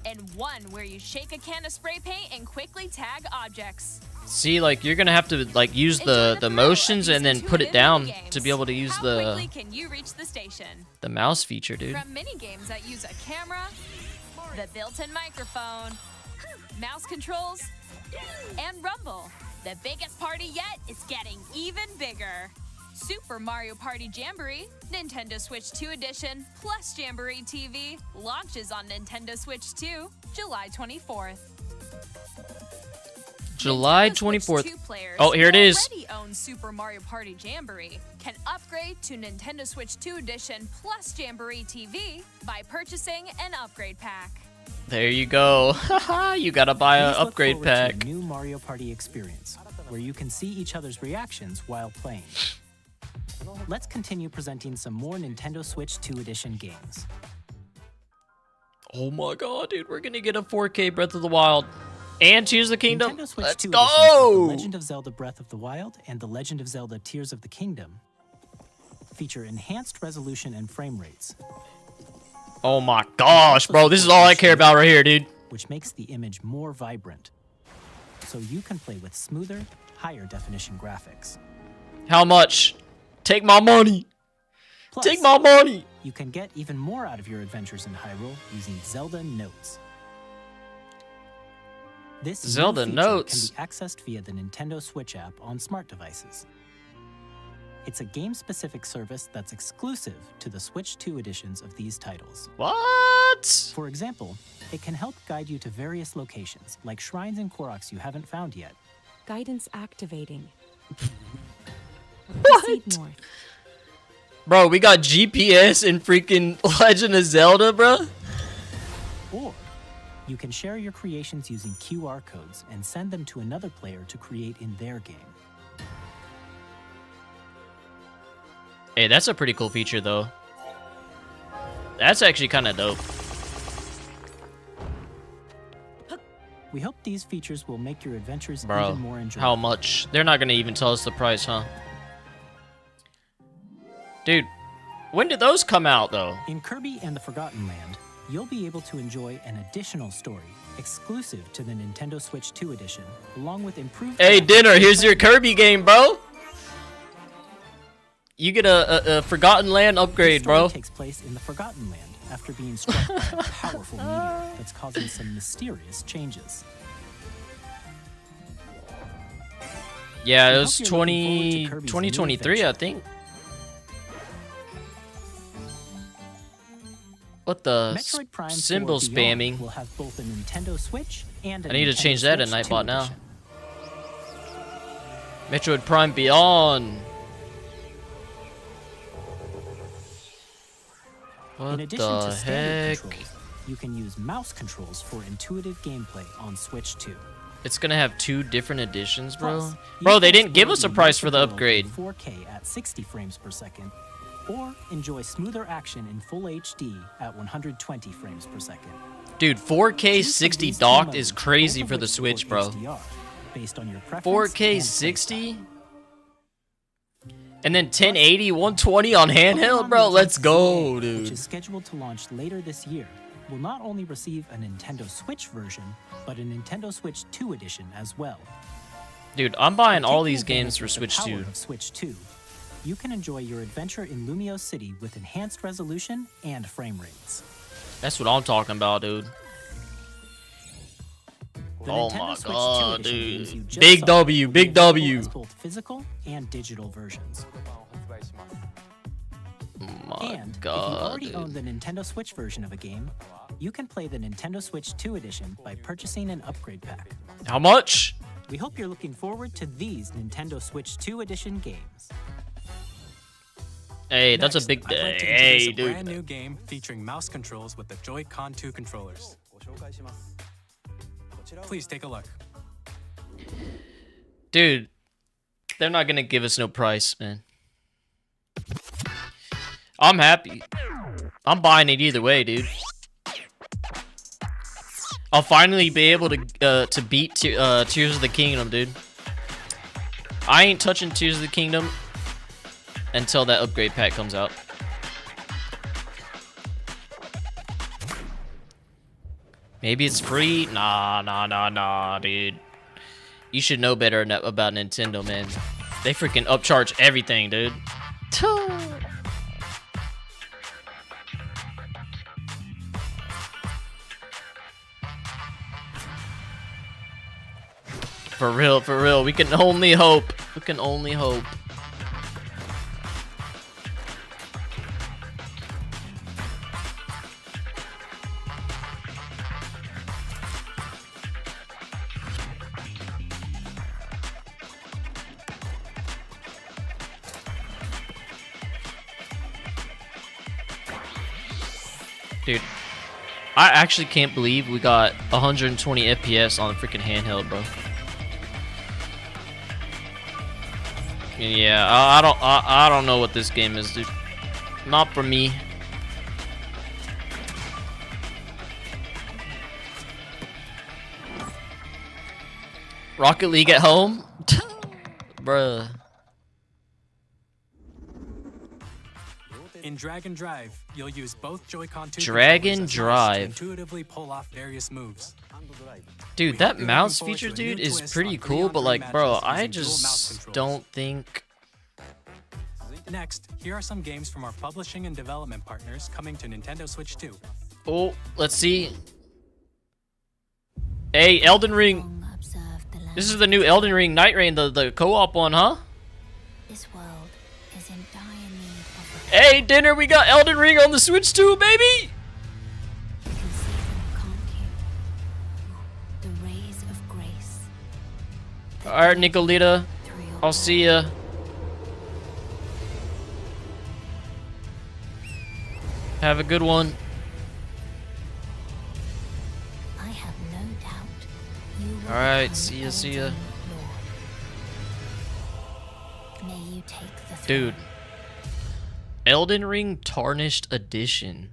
And one where you shake a can of spray paint and quickly tag objects. See, like you're gonna have to like use the motions and then put it down to be able to use How the quickly can you reach the station? mouse feature, dude. From mini games that use a camera, the built-in microphone, mouse controls, and rumble, the biggest party yet is getting even bigger. Super Mario Party Jamboree, Nintendo Switch 2 Edition, plus Jamboree TV launches on Nintendo Switch 2, July 24th. July Nintendo Switch 24th. 2 players Oh, here it who is. already own Super Mario Party Jamboree can upgrade to Nintendo Switch 2 Edition plus Jamboree TV by purchasing an upgrade pack. There you go. You gotta buy an Please look upgrade forward to pack. a new Mario Party experience, where you can see each other's reactions while playing. Let's continue presenting some more Nintendo Switch 2 Edition games. Oh my god, dude, we're gonna get a 4K Breath of the Wild and Tears of the Kingdom. Nintendo Switch Let's 2 editions of go! The Legend of Zelda Breath of the Wild and The Legend of Zelda Tears of the Kingdom feature enhanced resolution and frame rates, Oh my gosh, bro, this is all I care about right here, dude. which makes the image more vibrant, so you can play with smoother, higher definition graphics. How much? Take my money. Plus, Take my money. you can get even more out of your adventures in Hyrule using Zelda Notes. This new Zelda feature Notes. can be accessed via the Nintendo Switch app on smart devices. It's a game-specific service that's exclusive to the Switch 2 editions of these titles. What? For example, it can help guide you to various locations, like shrines and Koroks you haven't found yet. Guidance activating. What? Proceed north. Bro, we got GPS in freaking Legend of Zelda, bro. Or you can share your creations using QR codes and send them to another player to create in their game. Hey, that's a pretty cool feature, though. That's actually kind of dope. We hope these features will make your adventures Bro, even more enjoyable. how much? They're not going to even tell us the price, huh? Dude, when did those come out, though? In Kirby and the Forgotten Land, you'll be able to enjoy an additional story exclusive to the Nintendo Switch 2 edition, along with improved... Hey, graphics Dinner, and here's your technical Kirby game, bro. You get a Forgotten Land upgrade, This story bro. takes place in the Forgotten Land after being struck by a powerful meteor that's causing some mysterious changes. Yeah, We it hope was you're looking forward to 20, Kirby's new 2023, I adventure. think. What the Metroid Prime 4 symbol Beyond spamming? will have both a Nintendo Switch and a I need to Nintendo change that in Switch 2 Nightbot now. edition. Metroid Prime Beyond. In What addition the to standard heck? controls, you can use mouse controls for intuitive gameplay on Switch 2. It's gonna have 2 different editions, bro. Plus, Bro, you they can didn't give explore us a the price for the immersive world upgrade. in 4K at 60 frames per second, or enjoy smoother action in full HD at 120 frames per second. Dude, 4K Choose from 60 these two docked modes, is crazy both of for the which Switch, support bro. HDR, based on your preference 4K and 60? And then 1080, 120 on handheld, Pokemon bro. Legends Let's go, CA, Which dude. is scheduled to launch later this year, will not only receive a Nintendo Switch version, but a Nintendo Switch 2 edition as well. Dude, I'm buying all Taking these games advantage for of the Switch power 2. of Switch 2, you can enjoy your adventure in Lumio City with enhanced resolution and frame rates. That's what I'm talking about, dude. The Oh Nintendo my Switch 2 god, edition games you dude. just Big saw W, will be big available W. as both physical and digital versions. My And god, if you already dude. own the Nintendo Switch version of a game, you can play the Nintendo Switch 2 edition by purchasing an upgrade pack. How much? We hope you're looking forward to these Nintendo Switch 2 edition games. Hey, that's a Next, big I'd like to hey, introduce a dude. brand new game featuring mouse controls with the Joy-Con 2 controllers. Please take a look. Dude, they're not gonna give us no price, man. I'm happy. I'm buying it either way, dude. I'll finally be able to beat Tears of the Kingdom, dude. I ain't touching Tears of the Kingdom until that upgrade pack comes out. Maybe it's free? Nah, dude. You should know better about Nintendo, man. They freaking upcharge everything, dude. For real. We can only hope. We can only hope. Dude, I actually can't believe we got 120 FPS on the freaking handheld, bro. Yeah, I don't know what this game is, dude. Not for me. Rocket League at home? Bruh. In Drag and Drive, you'll use both Joy-Con 2 Drag and controllers as mouse to Drive. intuitively pull off various moves. Dude, that mouse feature, dude, is pretty cool, but like, bro, I just don't think... Next, here are some games from our publishing and development partners coming to Nintendo Switch 2. Oh, let's see. Hey, Elden Ring. This is the new Elden Ring Night Rain, the co-op one, huh? This world is in dire need of Hey, dinner, we got Elden Ring on the Switch too, baby! the rays of grace. Alright, Nicolita. I'll see ya. Have a good one. I have no doubt you will Alright, become see ya. Elden Lord. May you take the throne. Dude. Elden Ring Tarnished Edition.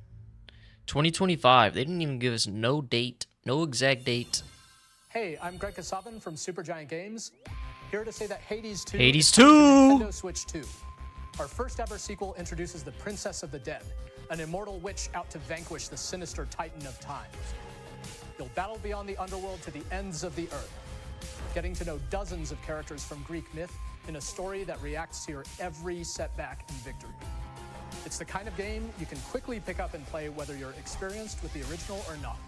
2025. They didn't even give us no date, no exact date. Hey, I'm Greg Kasavin from Supergiant Games. Here to say that Hades 2 Hades is coming to 2! Nintendo Switch 2. Our first ever sequel introduces the Princess of the Dead, an immortal witch out to vanquish the sinister Titan of Time. You'll battle beyond the underworld to the ends of the earth, getting to know dozens of characters from Greek myth in a story that reacts to your every setback and victory. It's the kind of game you can quickly pick up and play whether you're experienced with the original or not.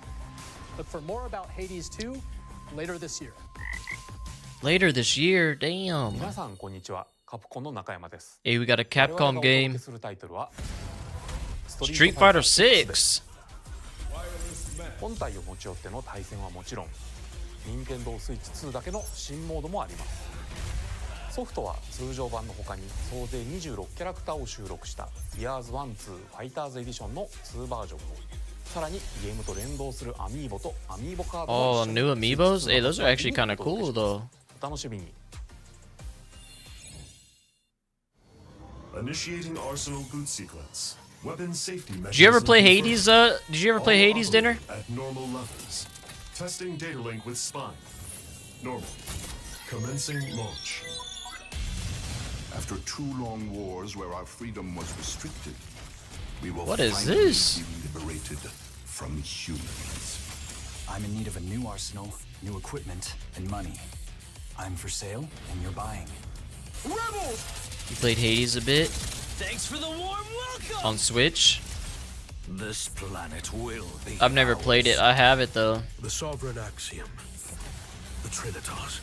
Look for more about Hades 2 later this year. Later this year, damn. 皆さんこんにちは。カプコンの中山です。 Hey, we got a Capcom 我々がお届 game. けするタイトルは Street Fighter 6. 本体を持ち寄っての対戦はもちろん、任天堂スイッチ2だけの新モードもあります。ソフトは通常版の他に総勢26キャラクターを収録した Years 1-2 Fighters Edition の2バージョンを、さらにゲームと連動するアミーボとアミーボカードも Oh, new amiibos? Hey, those are actually kind of cool, though. お楽しみに。 Initiating arsenal boot sequence. Weapon safety measures. Did you ever play confirmed. Hades, did you ever play All Hades, Dinner? operate at normal levels. Testing data link with spine. Normal. Commencing launch. After 2 long wars where our freedom was restricted, we will What is finally this? be liberated from humans. I'm in need of a new arsenal, new equipment, and money. I'm for sale, and you're buying. Rebels! You played Hades a bit Thanks for the warm welcome! on Switch. This planet will be I've never played it. I have it though. The sovereign axiom. Trinitas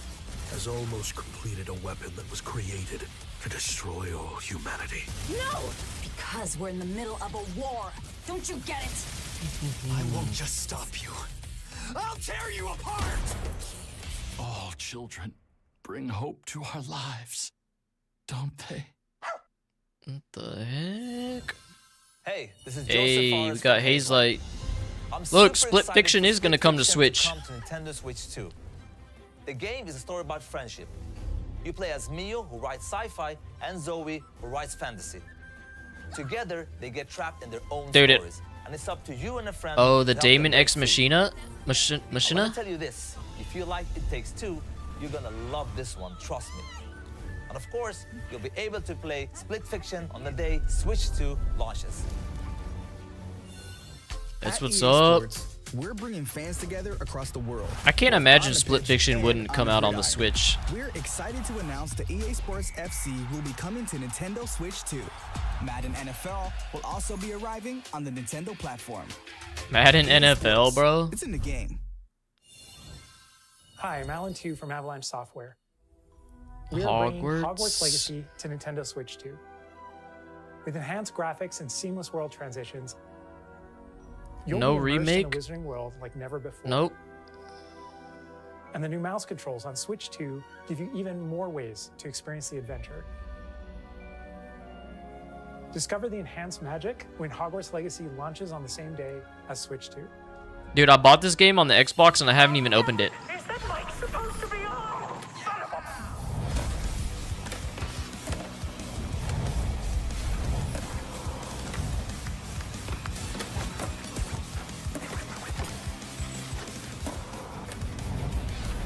has almost completed a weapon that was created to destroy all humanity. No! Because we're in the middle of a war. Don't you get it? I won't just stop you. I'll tear you apart! All children bring hope to our lives, don't they? What the heck? Hey, this is Hey, we got Hazelight. Look, Split Fiction is gonna come to Switch. Nintendo Switch 2. The game is a story about friendship. You play as Mio, who writes sci-fi, and Zoe, who writes fantasy. Together, they get trapped in their own stories, and it's up to you and a friend. Oh, the to help Damon them break X free. Machina? I'm Machina? gonna tell you this: if you like It Takes Two, you're gonna love this one. Trust me. And of course, you'll be able to play Split Fiction on the day Switch 2 launches. That's At what's EA up. Sports, we're bringing fans together across the world. I can't both imagine on the Split pitch Fiction and wouldn't come out on the gridiron. Switch. We're excited to announce that EA Sports FC will be coming to Nintendo Switch 2. Madden NFL will also be arriving on the Nintendo platform. Madden EA NFL, Sports, bro. It's in the game. Hi, I'm Alan Tu from Avalanche Software. We are bringing Hogwarts Legacy to Nintendo Switch 2. With enhanced graphics and seamless world transitions, you'll No be immersed remake? in the Wizarding World like never before. Nope. And the new mouse controls on Switch 2 give you even more ways to experience the adventure. Discover the enhanced magic when Hogwarts Legacy launches on the same day as Switch 2. Dude, I bought this game on the Xbox and I haven't even opened it. Is that mic supposed to be on? Son of a...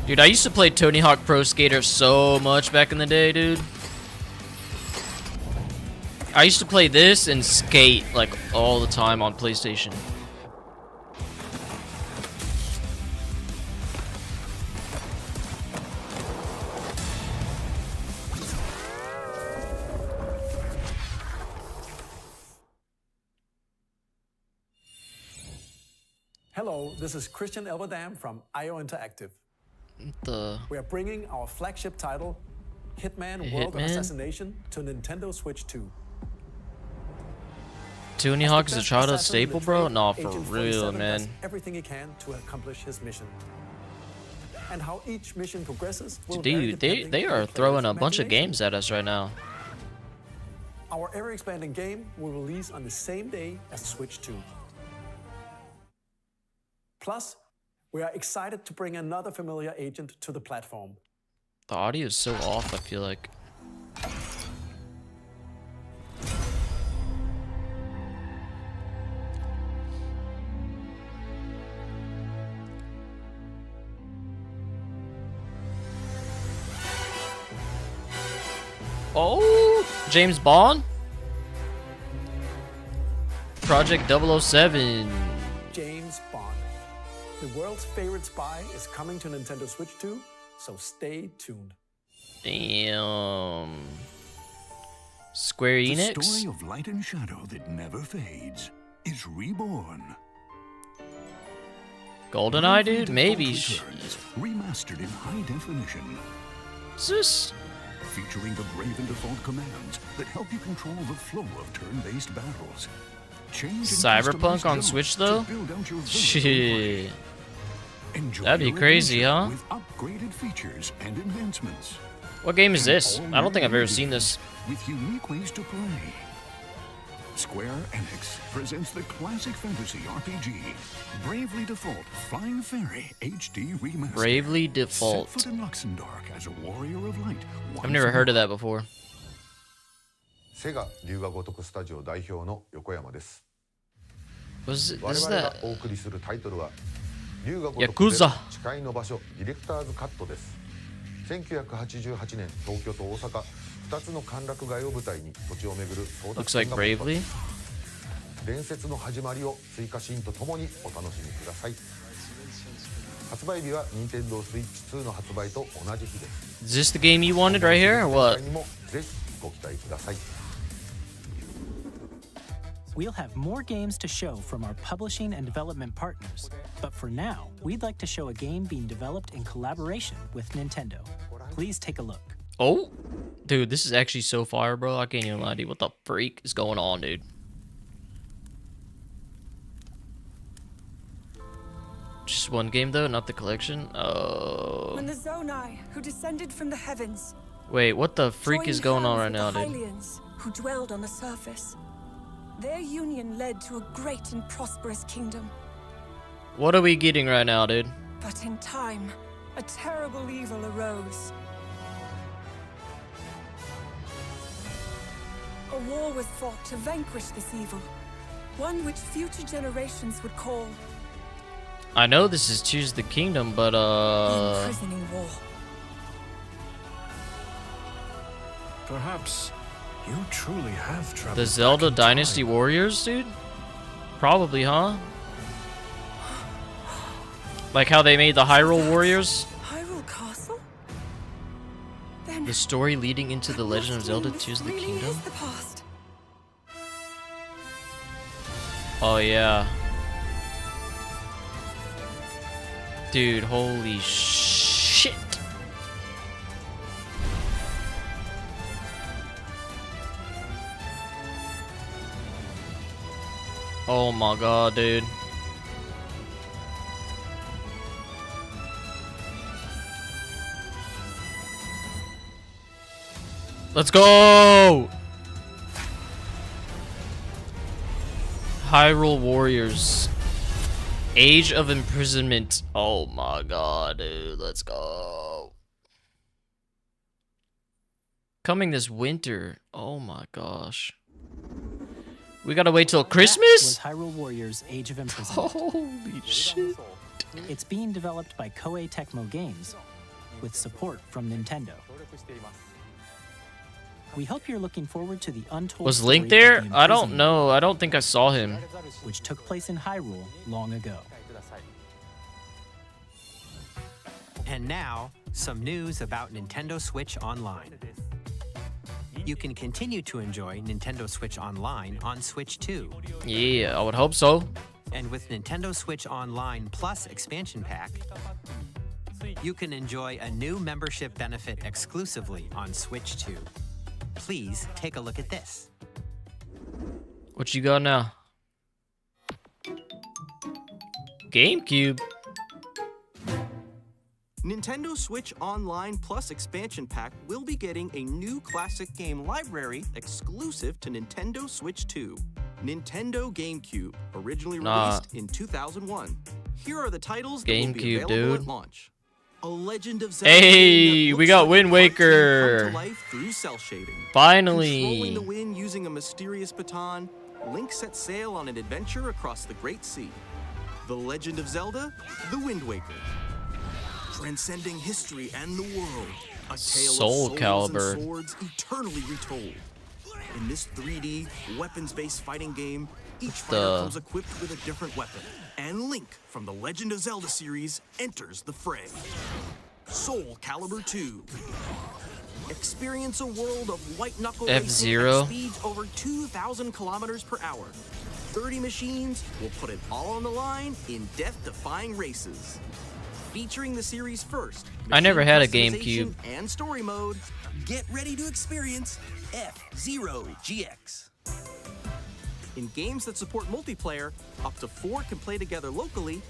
Dude, I used to play Tony Hawk Pro Skater so much back in the day, dude. I used to play this and skate like all the time on PlayStation. Hello, this is Christian Elverdam from IO Interactive. The We are bringing our flagship title, Hitman World of Hitman? Assassination, to Nintendo Switch 2. Tony As Hawk the is a best childhood assassin in the staple, bro? trade, Nah, for Agent real, 47 man. does everything he can to accomplish his mission. And how each mission progresses will vary Dude, depending they on are the throwing player's a bunch of imagination. games at us right now. Our ever-expanding game will release on the same day as Switch 2. Plus, we are excited to bring another familiar agent to the platform. The audio is so off, I feel like. Oh, James Bond? Project 007. James Bond. The world's favorite spy is coming to Nintendo Switch 2, so stay tuned. Damn. Square The Enix? story of light and shadow that never fades is reborn. GoldenEye, dude? Maybe. Returns, remastered in high definition. Sis. Featuring the brave and default commands that help you control the flow of turn-based battles. Change and Cyberpunk customize on jobs Switch, to though? build out your villain Shit. Enjoy That'd be your crazy, adventure huh? With upgraded features and advancements. What game is And this? all I don't think I've ever new seen this. With unique ways to play. Square Enix presents the classic fantasy RPG, Bravely Default Flying Fairy HD Remastered. Bravely Default. Set foot in Luxembourg as a warrior of light. I've never heard of that before. セガ龍が如くスタジオ代表の横山です。 Was it, 我 is 々が that お送りするタイトルは龍が如くヤクザ誓いの場所ディレクターズカットです。1988年東京と大阪2つの歓楽街を舞台に土地を巡る争奪 Looks like 戦が勃発 Bravely? 伝説の始まりを追加シーンとともにお楽しみください。発売日は Nintendo Switch 2の発売と同じ日です。 Is this the game you wanted right here or what? にもぜひご期待ください。We'll have more games to show from our publishing and development partners, but for now, we'd like to show a game being developed in collaboration with Nintendo. Please take a look. Oh, dude, this is actually so fire, bro. I can't even lie to you. What the freak is going on, dude? Just one game though, not the collection. Oh. When the Zonai, who descended from the heavens, Wait, what the freak is going on right now, the dude? Hylians, who dwelled on the surface. Their union led to a great and prosperous kingdom. What are we getting right now, dude? But in time, a terrible evil arose. A war was fought to vanquish this evil, one which future generations would call I know this is Choose the Kingdom, but the imprisoning war. Perhaps you truly have traveled. the Zelda Dynasty Warriors, dude? Probably, huh? Like how they made the Hyrule Warriors? Hyrule Castle? Then The story leading into The Legend of Zelda Tears of the really Kingdom? is the past. Oh yeah. Dude, holy shit. Oh my god, dude. Let's go! Hyrule Warriors. Age of Imprisonment. Oh my god, dude. Let's go. Coming this winter. Oh my gosh. We gotta wait till Christmas? That was Hyrule Warriors Age of Imprisonment. Holy shit. It's being developed by Koei Tecmo Games with support from Nintendo. We hope you're looking forward to the untold Was story Link there? of the I don't imprisonment, know. I don't think I saw him. which took place in Hyrule long ago. And now, some news about Nintendo Switch Online. You can continue to enjoy Nintendo Switch Online on Switch 2. Yeah, I would hope so. And with Nintendo Switch Online Plus expansion pack, you can enjoy a new membership benefit exclusively on Switch 2. Please take a look at this. What you got now? GameCube. Nintendo Switch Online Plus expansion pack will be getting a new classic game library exclusive to Nintendo Switch 2. Nintendo GameCube, originally released in 2001. Here are the titles that will be GameCube, available dude. at launch. A Legend of Zelda game Hey, that we looks got like Wind a cartoon come Waker. to life through cell shading. Finally. Controlling the wind using a mysterious baton, Link sets sail on an adventure across the Great Sea. The Legend of Zelda: The Wind Waker. Transcending history and the world. A tale Soul of souls Calibur. and swords eternally retold. In this 3D, weapons-based fighting game, each fighter comes equipped with a different weapon. And Link from the Legend of Zelda series enters the fray. Soul Calibur 2. Experience a world of white-knuckle racing F-Zero. at speeds over 2,000 kilometers per hour. 30 machines will put it all on the line in death-defying races. Featuring the series first. I never had a machine GameCube. customization And story mode. Get ready to experience F-Zero GX. In games that support multiplayer, up to 4 can play together locally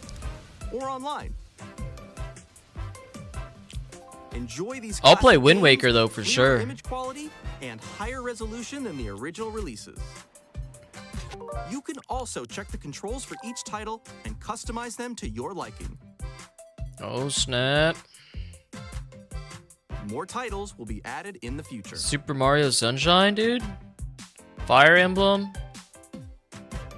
or online. Enjoy these. I'll play classic Wind games Waker, though, with for clearer sure. Image quality and higher resolution than the original releases. You can also check the controls for each title and customize them to your liking. Oh, snap. More titles will be added in the future. Super Mario Sunshine, dude? Fire Emblem?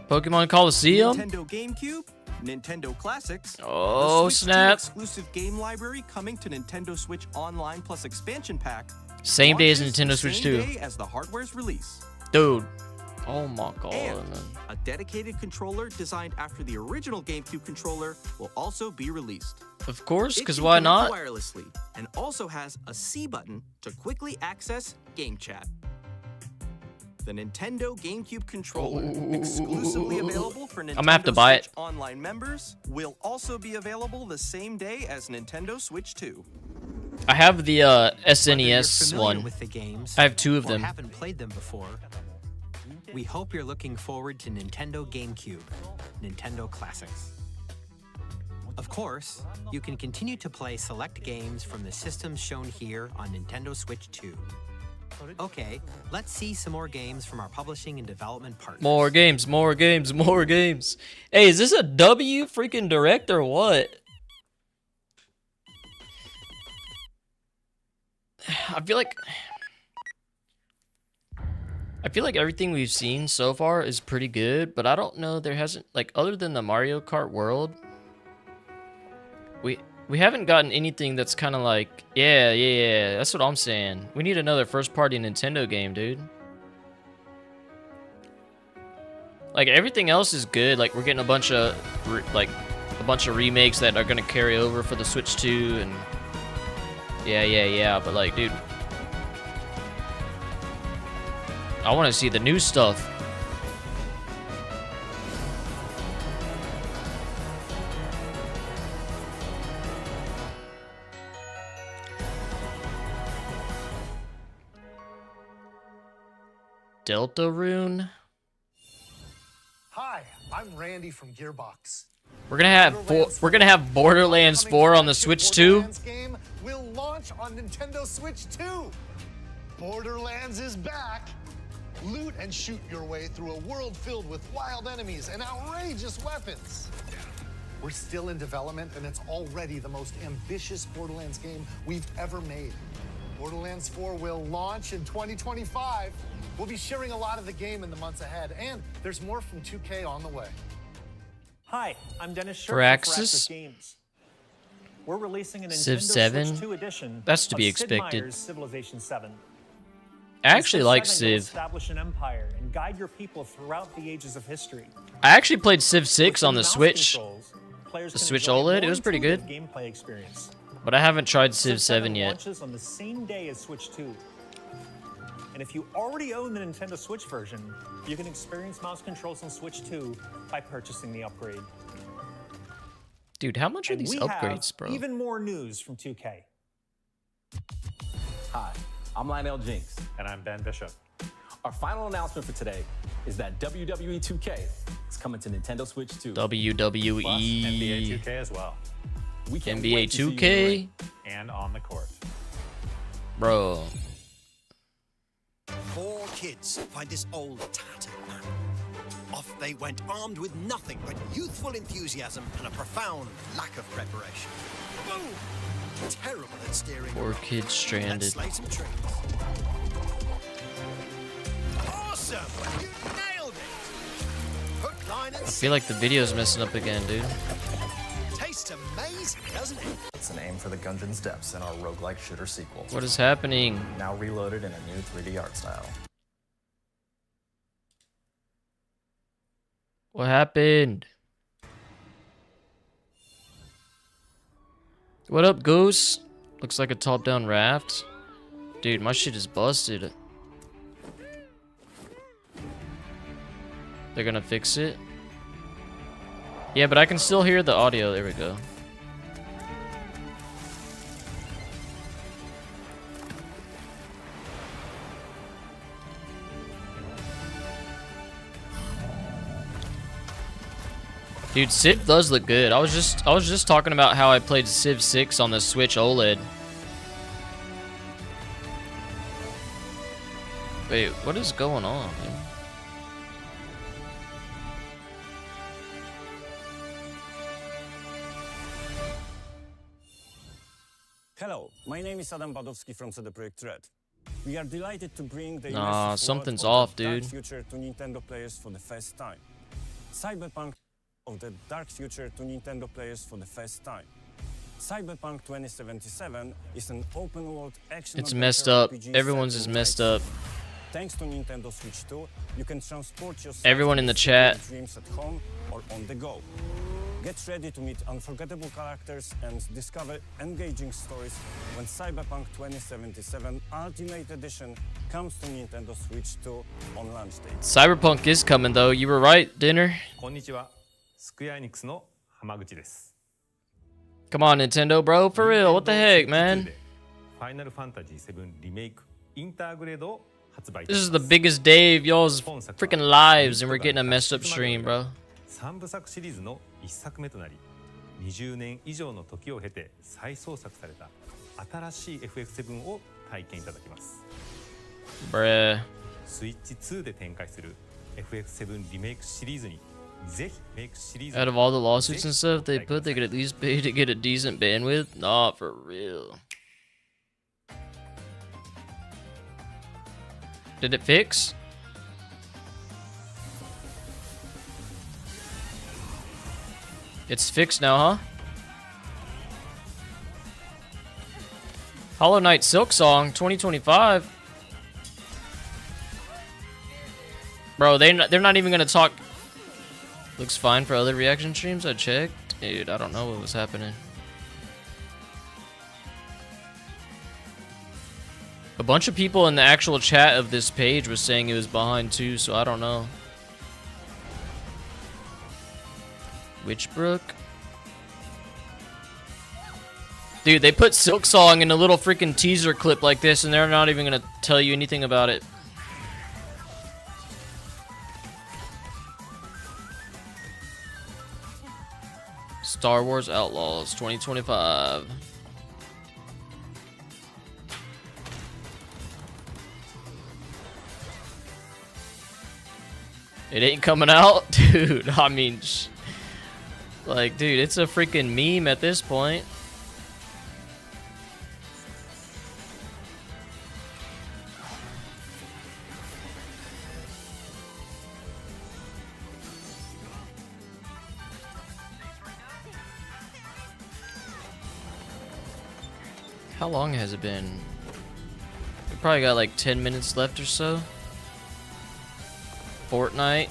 Pokemon Coliseum? Nintendo GameCube, Nintendo Classics. Oh, the Switch 2 snap. exclusive game library coming to Nintendo Switch Online Plus expansion pack. Same day as launches Nintendo the Switch same 2. day as the hardware's release. Dude. Oh my god. And a dedicated controller designed after the original GameCube controller will also be released. Of course, It because can why connect not? wirelessly and also has a C button to quickly access Game Chat. the Nintendo GameCube controller, exclusively available for Nintendo I'm gonna have to buy it. Switch Online members, will also be available the same day as Nintendo Switch 2. I have the SNES Familiar one. with the games, I have 2 of or them. haven't played them before, we hope you're looking forward to Nintendo GameCube, Nintendo Classics. Of course, you can continue to play select games from the systems shown here on Nintendo Switch 2. Okay, let's see some more games from our publishing and development partners. More games, more games, more games. Hey, is this a W freaking direct or what? I feel like everything we've seen so far is pretty good, but I don't know, there hasn't, like, other than the Mario Kart World, we haven't gotten anything that's kind of like, yeah, that's what I'm saying. We need another first-party Nintendo game, dude. Like, everything else is good. Like, we're getting a bunch of remakes that are gonna carry over for the Switch 2, and yeah, but like, dude, I want to see the new stuff. Deltarune. Hi, I'm Randy from Gearbox. We're gonna have Borderlands 4 on the Switch 2. Borderlands game will launch on Nintendo Switch 2. Borderlands is back. Loot and shoot your way through a world filled with wild enemies and outrageous weapons. We're still in development, and it's already the most ambitious Borderlands game we've ever made. Borderlands 4 will launch in 2025. We'll be sharing a lot of the game in the months ahead, and there's more from 2K on the way. Hi, I'm Dennis Scherf Firaxis? from Firaxis Games. We're releasing a Civ Nintendo 7? Switch 2 edition That's to of be Sid expected. Meier's Civilization 7. I actually like In 7 you'll Civ. establish an empire and guide your people throughout the ages of history. I actually played Civ 6 on the With Switch. controls, players The can Switch enjoy a OLED, more it was pretty good. intuitive gameplay experience. But I haven't tried Civ 7 yet. Launches on the same day as Switch 2. And if you already own the Nintendo Switch version, you can experience mouse controls on Switch 2 by purchasing the upgrade. Dude, how much are And these we upgrades, have bro? even more news from 2K. Hi, I'm Lionel Jinks. And I'm Ben Bishop. Our final announcement for today is that WWE 2K is coming to Nintendo Switch 2. WWE. Plus NBA 2K as well. We can't NBA wait to see you in the 2K. ring. And on the court. Bro. 4 kids find this old tattered map. Off they went armed with nothing but youthful enthusiasm and a profound lack of preparation. Boom! Terrible at steering. Poor kids Let's stranded. slay some trees. Awesome! You nailed it! Hook, line, and I feel like the video's messing up again, dude. tastes amazing, doesn't it? It's an aim for the Gungeon's Depths in our roguelike shooter sequel. What is happening? Now reloaded in a new 3D art style. What happened? What up, Goose? Looks like a top-down raft. Dude, my shit is busted. They're gonna fix it? Yeah, but I can still hear the audio. There we go. Dude, Civ does look good. I was just talking about how I played Civ 6 on the Switch OLED. Wait, what is going on, man? Hello, my name is Adam Badowski from CD Projekt Red. We are delighted to bring the Nah, immersive something's world off, of the dark dude. future to Nintendo players for the first time. Cyberpunk of the dark future to Nintendo players for the first time. Cyberpunk 2077 is an open-world action. It's messed up. RPG Everyone's set is in messed Night up. City. Thanks to Nintendo Switch 2, you can transport yourself Everyone to in the the chat. dreams at home or on the go. Get ready to meet unforgettable characters and discover engaging stories when Cyberpunk 2077 Ultimate Edition comes to Nintendo Switch 2 on launch date. Cyberpunk is coming though. You were right, Dinner. こんにちは。スクエアエニックスの浜口です。 Come on, Nintendo, bro. For real. What the heck, man? ファイナルファンタジー7リメイクインターグレードを発売。 This is the biggest day of y'all's freaking lives, and we're getting a messed up stream, bro. 3部作シリーズの1作目となり、20年以上の時を経て再創作された新しい FF7 を体験いただきます。Bruh. スイッチ2で展開する FF7 リメイクシリーズにぜひメイクシリーズ Out of all the lawsuits and stuff they put, they could at least pay to get a decent bandwidth? Nah, for real. Did it fix? It's fixed now, huh? Hollow Knight Silk Song 2025. Bro, they're not even gonna talk. Looks fine for other reaction streams. I checked. Dude, I don't know what was happening. A bunch of people in the actual chat of this page was saying it was behind too, so I don't know. Witchbrook. Dude, they put Silk Song in a little freaking teaser clip like this, and they're not even gonna tell you anything about it. Star Wars Outlaws 2025. It ain't coming out? Dude, I mean, like, dude, it's a freaking meme at this point. How long has it been? We probably got like 10 minutes left or so. Fortnite.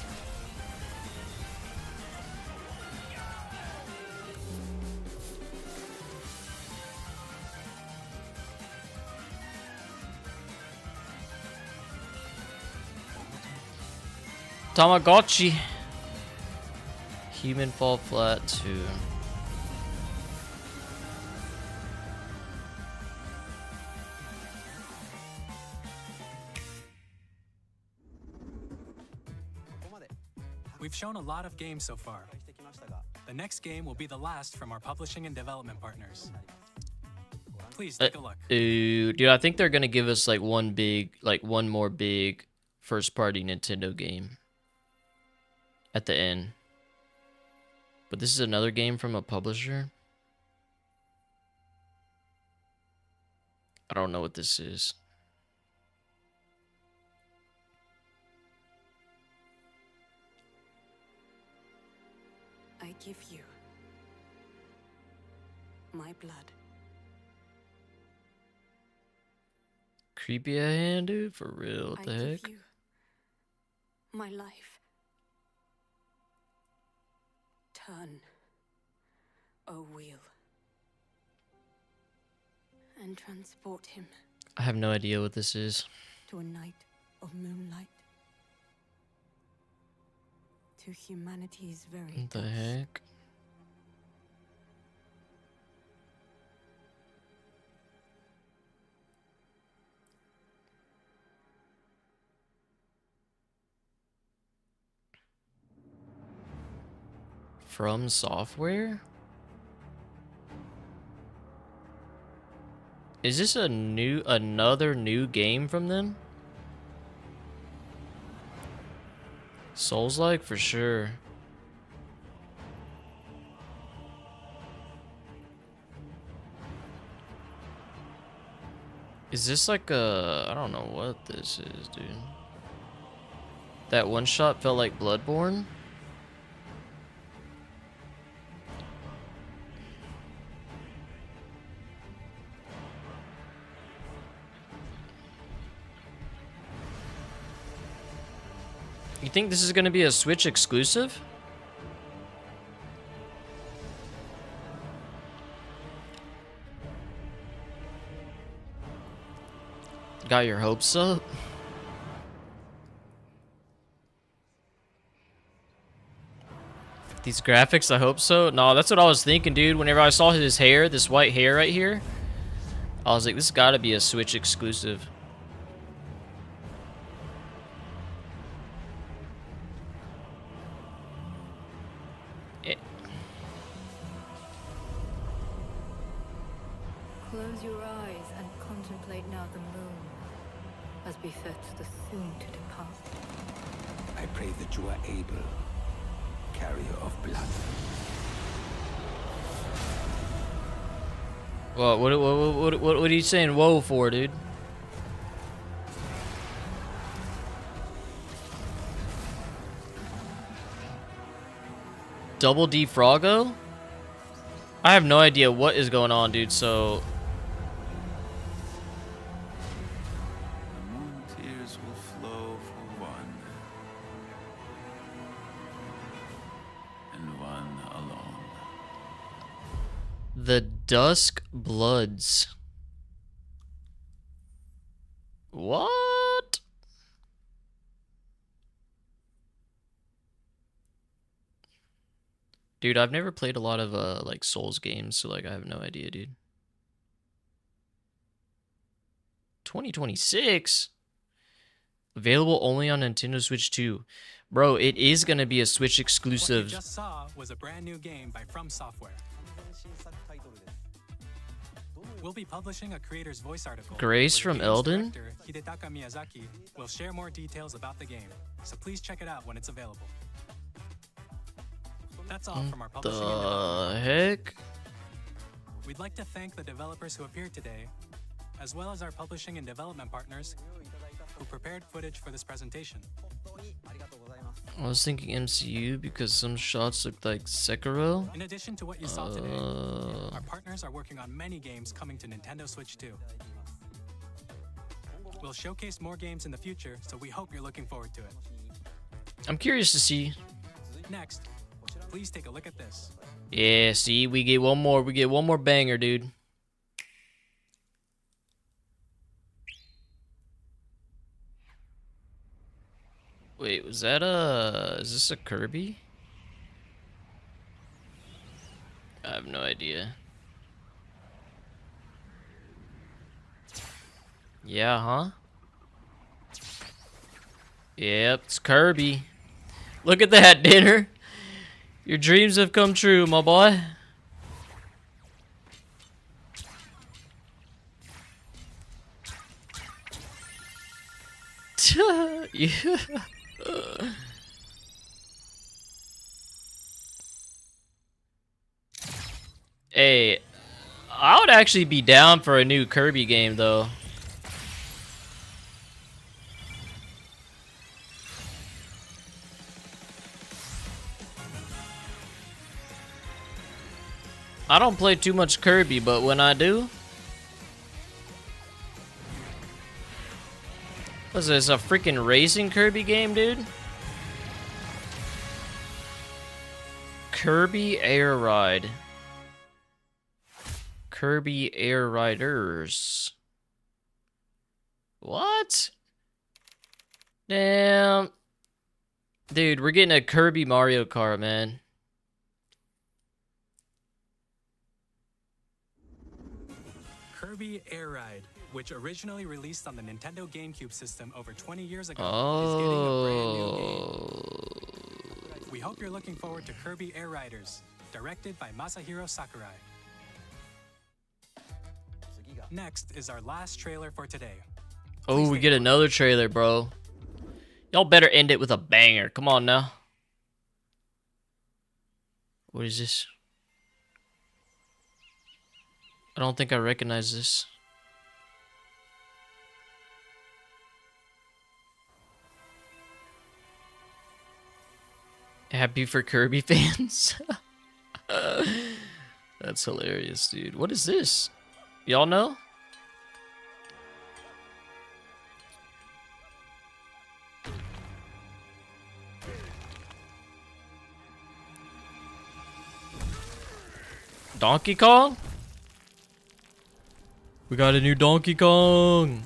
Tamagotchi. Human Fall Flat 2. We've shown a lot of games so far. The next game will be the last from our publishing and development partners. Please take a look. Dude, I think they're gonna give us like one more big first-party Nintendo game at the end. But this is another game from a publisher. I don't know what this is. I give you my blood. Creepy hand, dude, for real. What the heck? Give you my life. Turn a wheel and transport him I have no idea what this is. to a night of moonlight, to humanity's very What the heck? From Software? Is this another new game from them? Souls-like for sure. Is this like a... I don't know what this is, dude. That one shot felt like Bloodborne? You think this is going to be a Switch exclusive? got your hopes up. These graphics, I hope so. No, that's what I was thinking, dude. Whenever I saw his hair, this white hair right here, I was like, this gotta be a Switch exclusive. Close your eyes and contemplate now the moon, as befits the soon to depart. I pray that you are able, carrier of blood. What are you saying whoa for, dude? Double D Froggo? I have no idea what is going on, dude, so... The moon tears will flow for one, and one alone. The Dusk Bloods. What? Dude, I've never played a lot of like Souls games, so like I have no idea, dude. 2026? Available only on Nintendo Switch 2. Bro, it is gonna be a Switch exclusive. What you just saw was a brand new game by From Software. We'll be publishing a creator's voice article. Grace from Elden? Director Hidetaka Miyazaki will share more details about the game, so please check it out when it's available. That's all from our publishing and development. The heck? We'd like to thank the developers who appeared today, as well as our publishing and development partners who prepared footage for this presentation. I was thinking MCU because some shots looked like Sekiro. In addition to what you saw today, our partners are working on many games coming to Nintendo Switch 2. We'll showcase more games in the future, so we hope you're looking forward to it. I'm curious to see. Next, please take a look at this. Yeah, see, we get one more banger, dude. Wait, was that is this a Kirby? I have no idea. Yeah, huh? Yep, it's Kirby. Look at that, Dinner. Your dreams have come true, my boy. Yeah. Hey, I would actually be down for a new Kirby game, though. I don't play too much Kirby, but when I do... What's this, a freaking racing Kirby game, dude? Kirby Air Ride. Kirby Air Riders. What? Damn. Dude, we're getting a Kirby Mario Kart, man. Kirby Air Ride, which originally released on the Nintendo GameCube system over 20 years ago, Oh. is getting a brand new game. We hope you're looking forward to Kirby Air Riders, directed by Masahiro Sakurai. Next is our last trailer for today. Oh, we get another trailer, bro. Y'all better end it with a banger. Come on now. What is this? I don't think I recognize this. Happy for Kirby fans. That's hilarious, dude. What is this? Y'all know? Donkey Kong? We got a new Donkey Kong.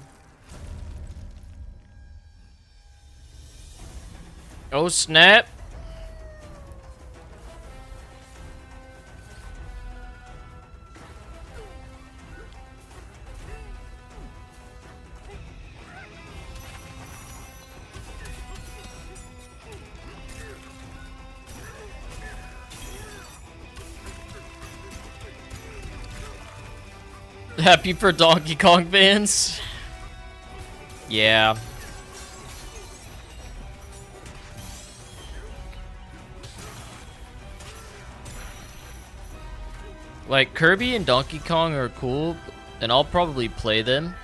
snap. Happy for Donkey Kong fans? Yeah. Like, Kirby and Donkey Kong are cool, and I'll probably play them.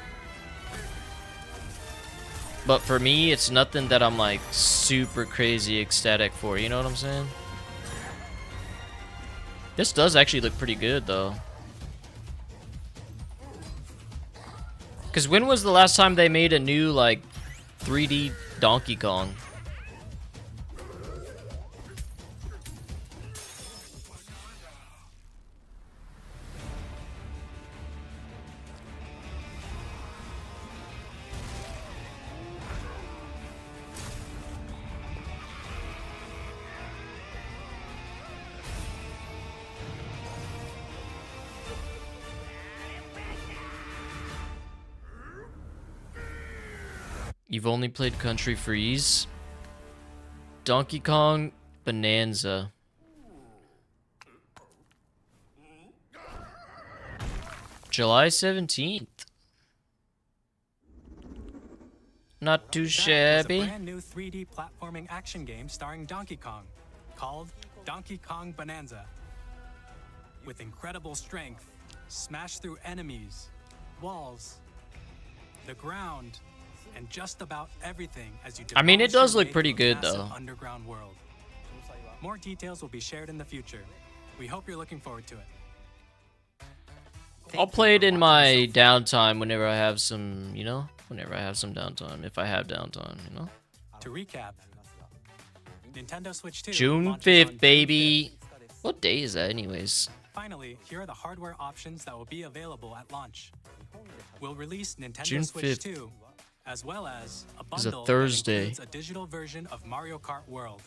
But for me, it's nothing that I'm, like, super crazy ecstatic for, you know what I'm saying? This does actually look pretty good, though. Because when was the last time they made a new, like, 3D Donkey Kong? You've only played Country Freeze? Donkey Kong Bonanza. July 17th. Not too shabby. A brand new 3D platforming action game starring Donkey Kong, called Donkey Kong Bonanza. With incredible strength, smash through enemies, walls, the ground, and just about everything as you I mean, it does look demolish pretty your way good, through a massive though. underground world. More details will be shared in the future. We hope you're looking forward to it. I'll play it in my downtime whenever I have some, you know? Whenever I have some downtime. If I have downtime, you know? To recap, Nintendo Switch 2 June launches on 5th, June baby. What day is that, anyways? Finally, here are the hardware options that will be available at launch. We'll release Nintendo June Switch 5th. 2, as well as a It's a bundle that Thursday. includes a digital version of Mario Kart World.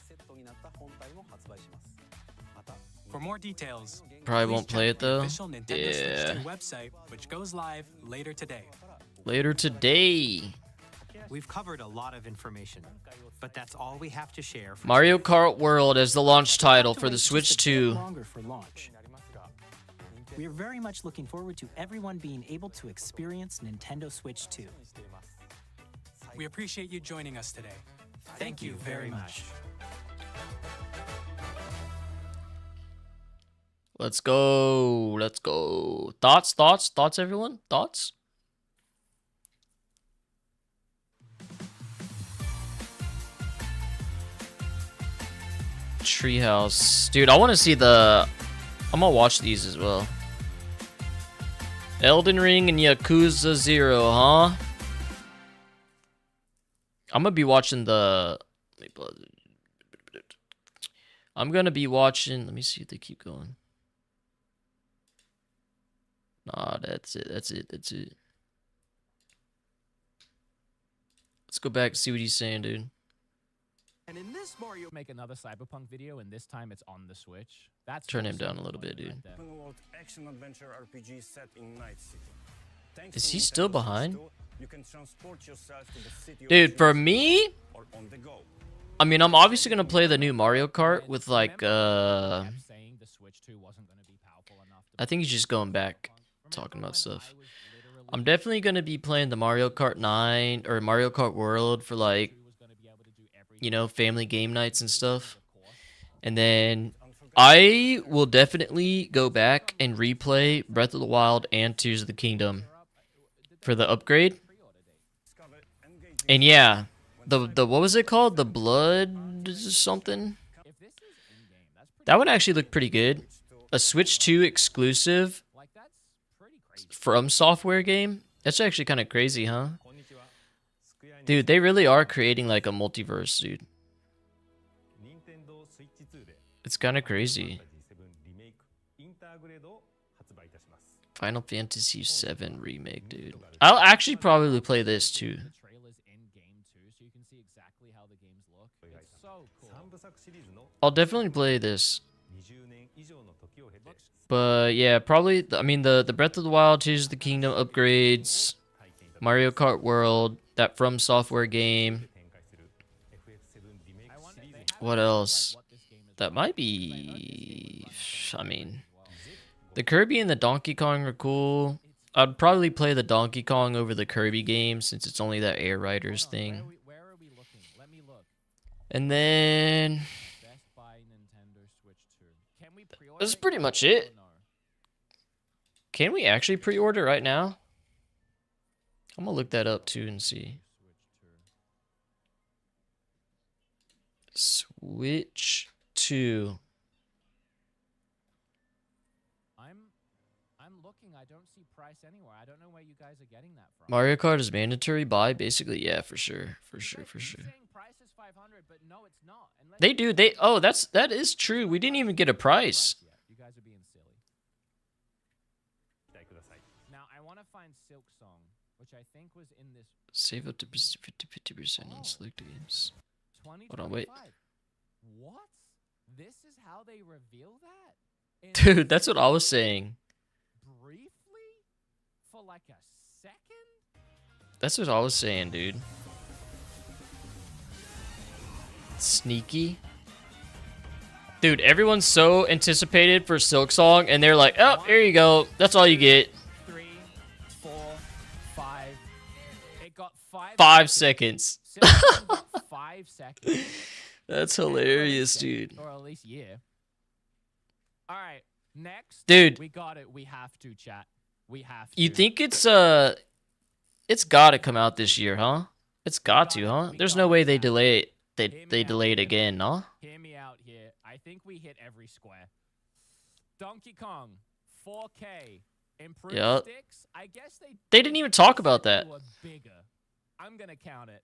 For more details, Probably please won't play check it, the though. official Nintendo Yeah. Switch 2 website, which goes live later today. Later today. We've covered a lot of information, but that's all we have to share. For Mario Kart World as the launch title for the Switch Just a bit 2. longer for launch. We are very much looking forward to everyone being able to experience Nintendo Switch 2. We appreciate you joining us today. Thank you very much. Let's go. Let's go. Thoughts, everyone? Thoughts? Treehouse. Dude, I want to see the... I'm gonna watch these as well. Elden Ring and Yakuza 0, huh? I'm gonna be watching the... I'm gonna be watching... Let me see if they keep going. Nah, that's it. That's it. Let's go back and see what he's saying, dude. And in this Mario make another Cyberpunk video, and this time it's on the Switch. That's Turn him full down a Cyberpunk little bit, dude. right there. Open world action adventure RPG set in Night City. Thanks Is to he Nintendo still Switch behind? 2, you can transport yourself to the city of Dude, for dreams me, or on the go. I mean, I'm obviously gonna play the new Mario Kart with like, Saying the Switch 2 wasn't going to be powerful enough to I think he's just going back, talking about stuff. I'm definitely gonna be playing the Mario Kart 9 or Mario Kart World for like, you know, family game nights and stuff. And then I will definitely go back and replay Breath of the Wild and Tears of the Kingdom for the upgrade. And yeah, the what was it called? The Blood something? That one actually looked pretty good. A Switch 2 exclusive from software game? That's actually kind of crazy, huh? Dude, they really are creating like a multiverse, dude. It's kind of crazy. Final Fantasy VII Remake, dude. I'll actually probably play this too. so you can see exactly how the games look. It's so cool. I'll definitely play this. But yeah, probably. I mean, the Breath of the Wild, Tears of the Kingdom upgrades, Mario Kart World, that From Software game. What else? That might be. I mean, the Kirby and the Donkey Kong are cool. I'd probably play the Donkey Kong over the Kirby game since it's only that Air Riders thing. Where are we looking? Let me look. And then Best Buy Nintendo Switch 2. Can we pre-order? that's pretty much it. Can we actually pre-order right now? I'm gonna look that up too and see. Switch 2. I'm looking. I don't see price anywhere. I don't know where you guys are getting that from. Mario Kart is mandatory buy, basically. Yeah, for sure. For sure. Price is 500, but no, it's not. They do. Oh, that is true. We didn't even get a price. You guys are being silly. Now, I want to find Silk Song, which I think was in this. Save up to 50% on select games. Hold on, wait. What? This is how they reveal that? Dude, that's what I was saying. Briefly? For like a second? That's what I was saying, dude. Sneaky. Dude, everyone's so anticipated for Silk Song, and they're like, oh, here you go. That's all you get. 3, 4, 5. It got 5 seconds. Silk Song got 5 seconds. That's hilarious, dude. Or at least, yeah. All right, next. Dude. We got it. We have to, chat. We have to. You think it's got to come out this year, huh? It's got to, huh? There's no way they delay it. They delay it again, huh? Hear me out here. I think we hit every square. Donkey Kong, 4K, improved sticks. I guess they didn't even talk about that. Bigger. I'm gonna count it.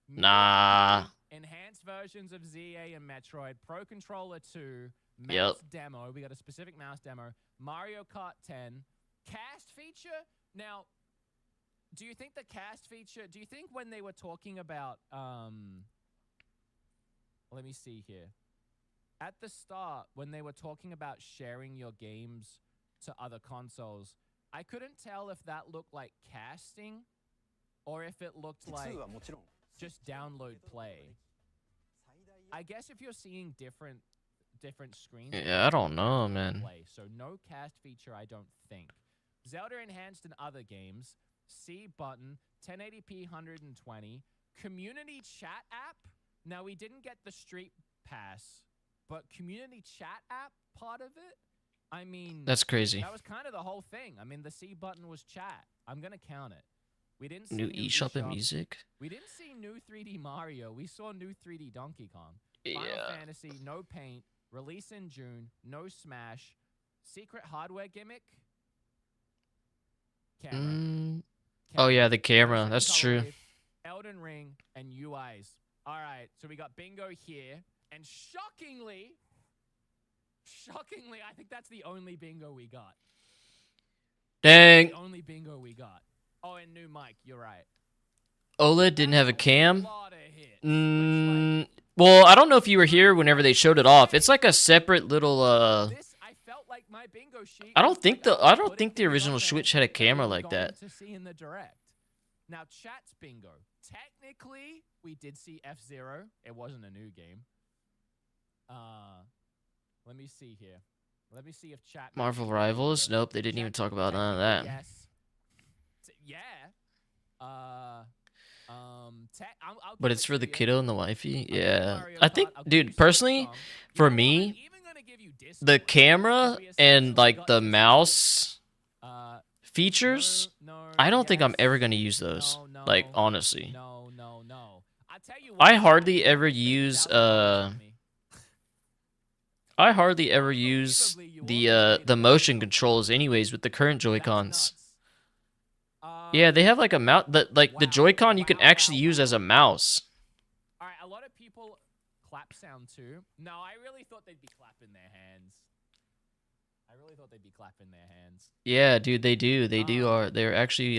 Nah. Enhanced versions of ZA and Metroid, Pro Controller 2, mouse demo. We got a specific mouse demo. Mario Kart 10, cast feature. Now, do you think the cast feature? Do you think when they were talking about let me see here. At the start, when they were talking about sharing your games to other consoles, I couldn't tell if that looked like casting or if it looked like just download play. I guess if you're seeing different screens. Yeah, I don't know, man. So no cast feature, I don't think. Zelda Enhanced and other games. C button, 1080p 120. Community chat app. Now, we didn't get the Street Pass, but community chat app part of it? I mean... That's crazy. That was kind of the whole thing. I mean, the C button was chat. I'm going to count it. We didn't see new eShop and music. We didn't see new 3D Mario. We saw new 3D Donkey Kong. Yeah. Final Fantasy, no Paint. Release in June. No Smash. Secret hardware gimmick. Camera. Oh, yeah, the camera. That's true. Elden Ring and UIs. All right, so we got bingo here, and shockingly, I think that's the only bingo we got. Dang. The only bingo we got. Oh, and new mic, you're right. OLED didn't have a cam? Well, I don't know if you were here whenever they showed it off. It's like a separate little, I don't think the original Switch had a camera like that. Now, chat's bingo. Technically, we did see F-Zero. It wasn't a new game. Let me see here. Let me see if chat... Marvel Rivals? Nope, they didn't even talk about none of that. Yes. Yeah. But it's for the kiddo and the wifey? Yeah. I think, dude, personally, for me, the camera and, like, the mouse features, I don't think I'm ever going to use those. Like, honestly. I hardly ever use the motion controls anyways with the current Joy-Cons. Yeah, they have like a mouse that like the Joy-Con you can actually use as a mouse. All right, a lot of people clap sound too. No, I really thought they'd be clapping their hands. Yeah, dude, they do. They're actually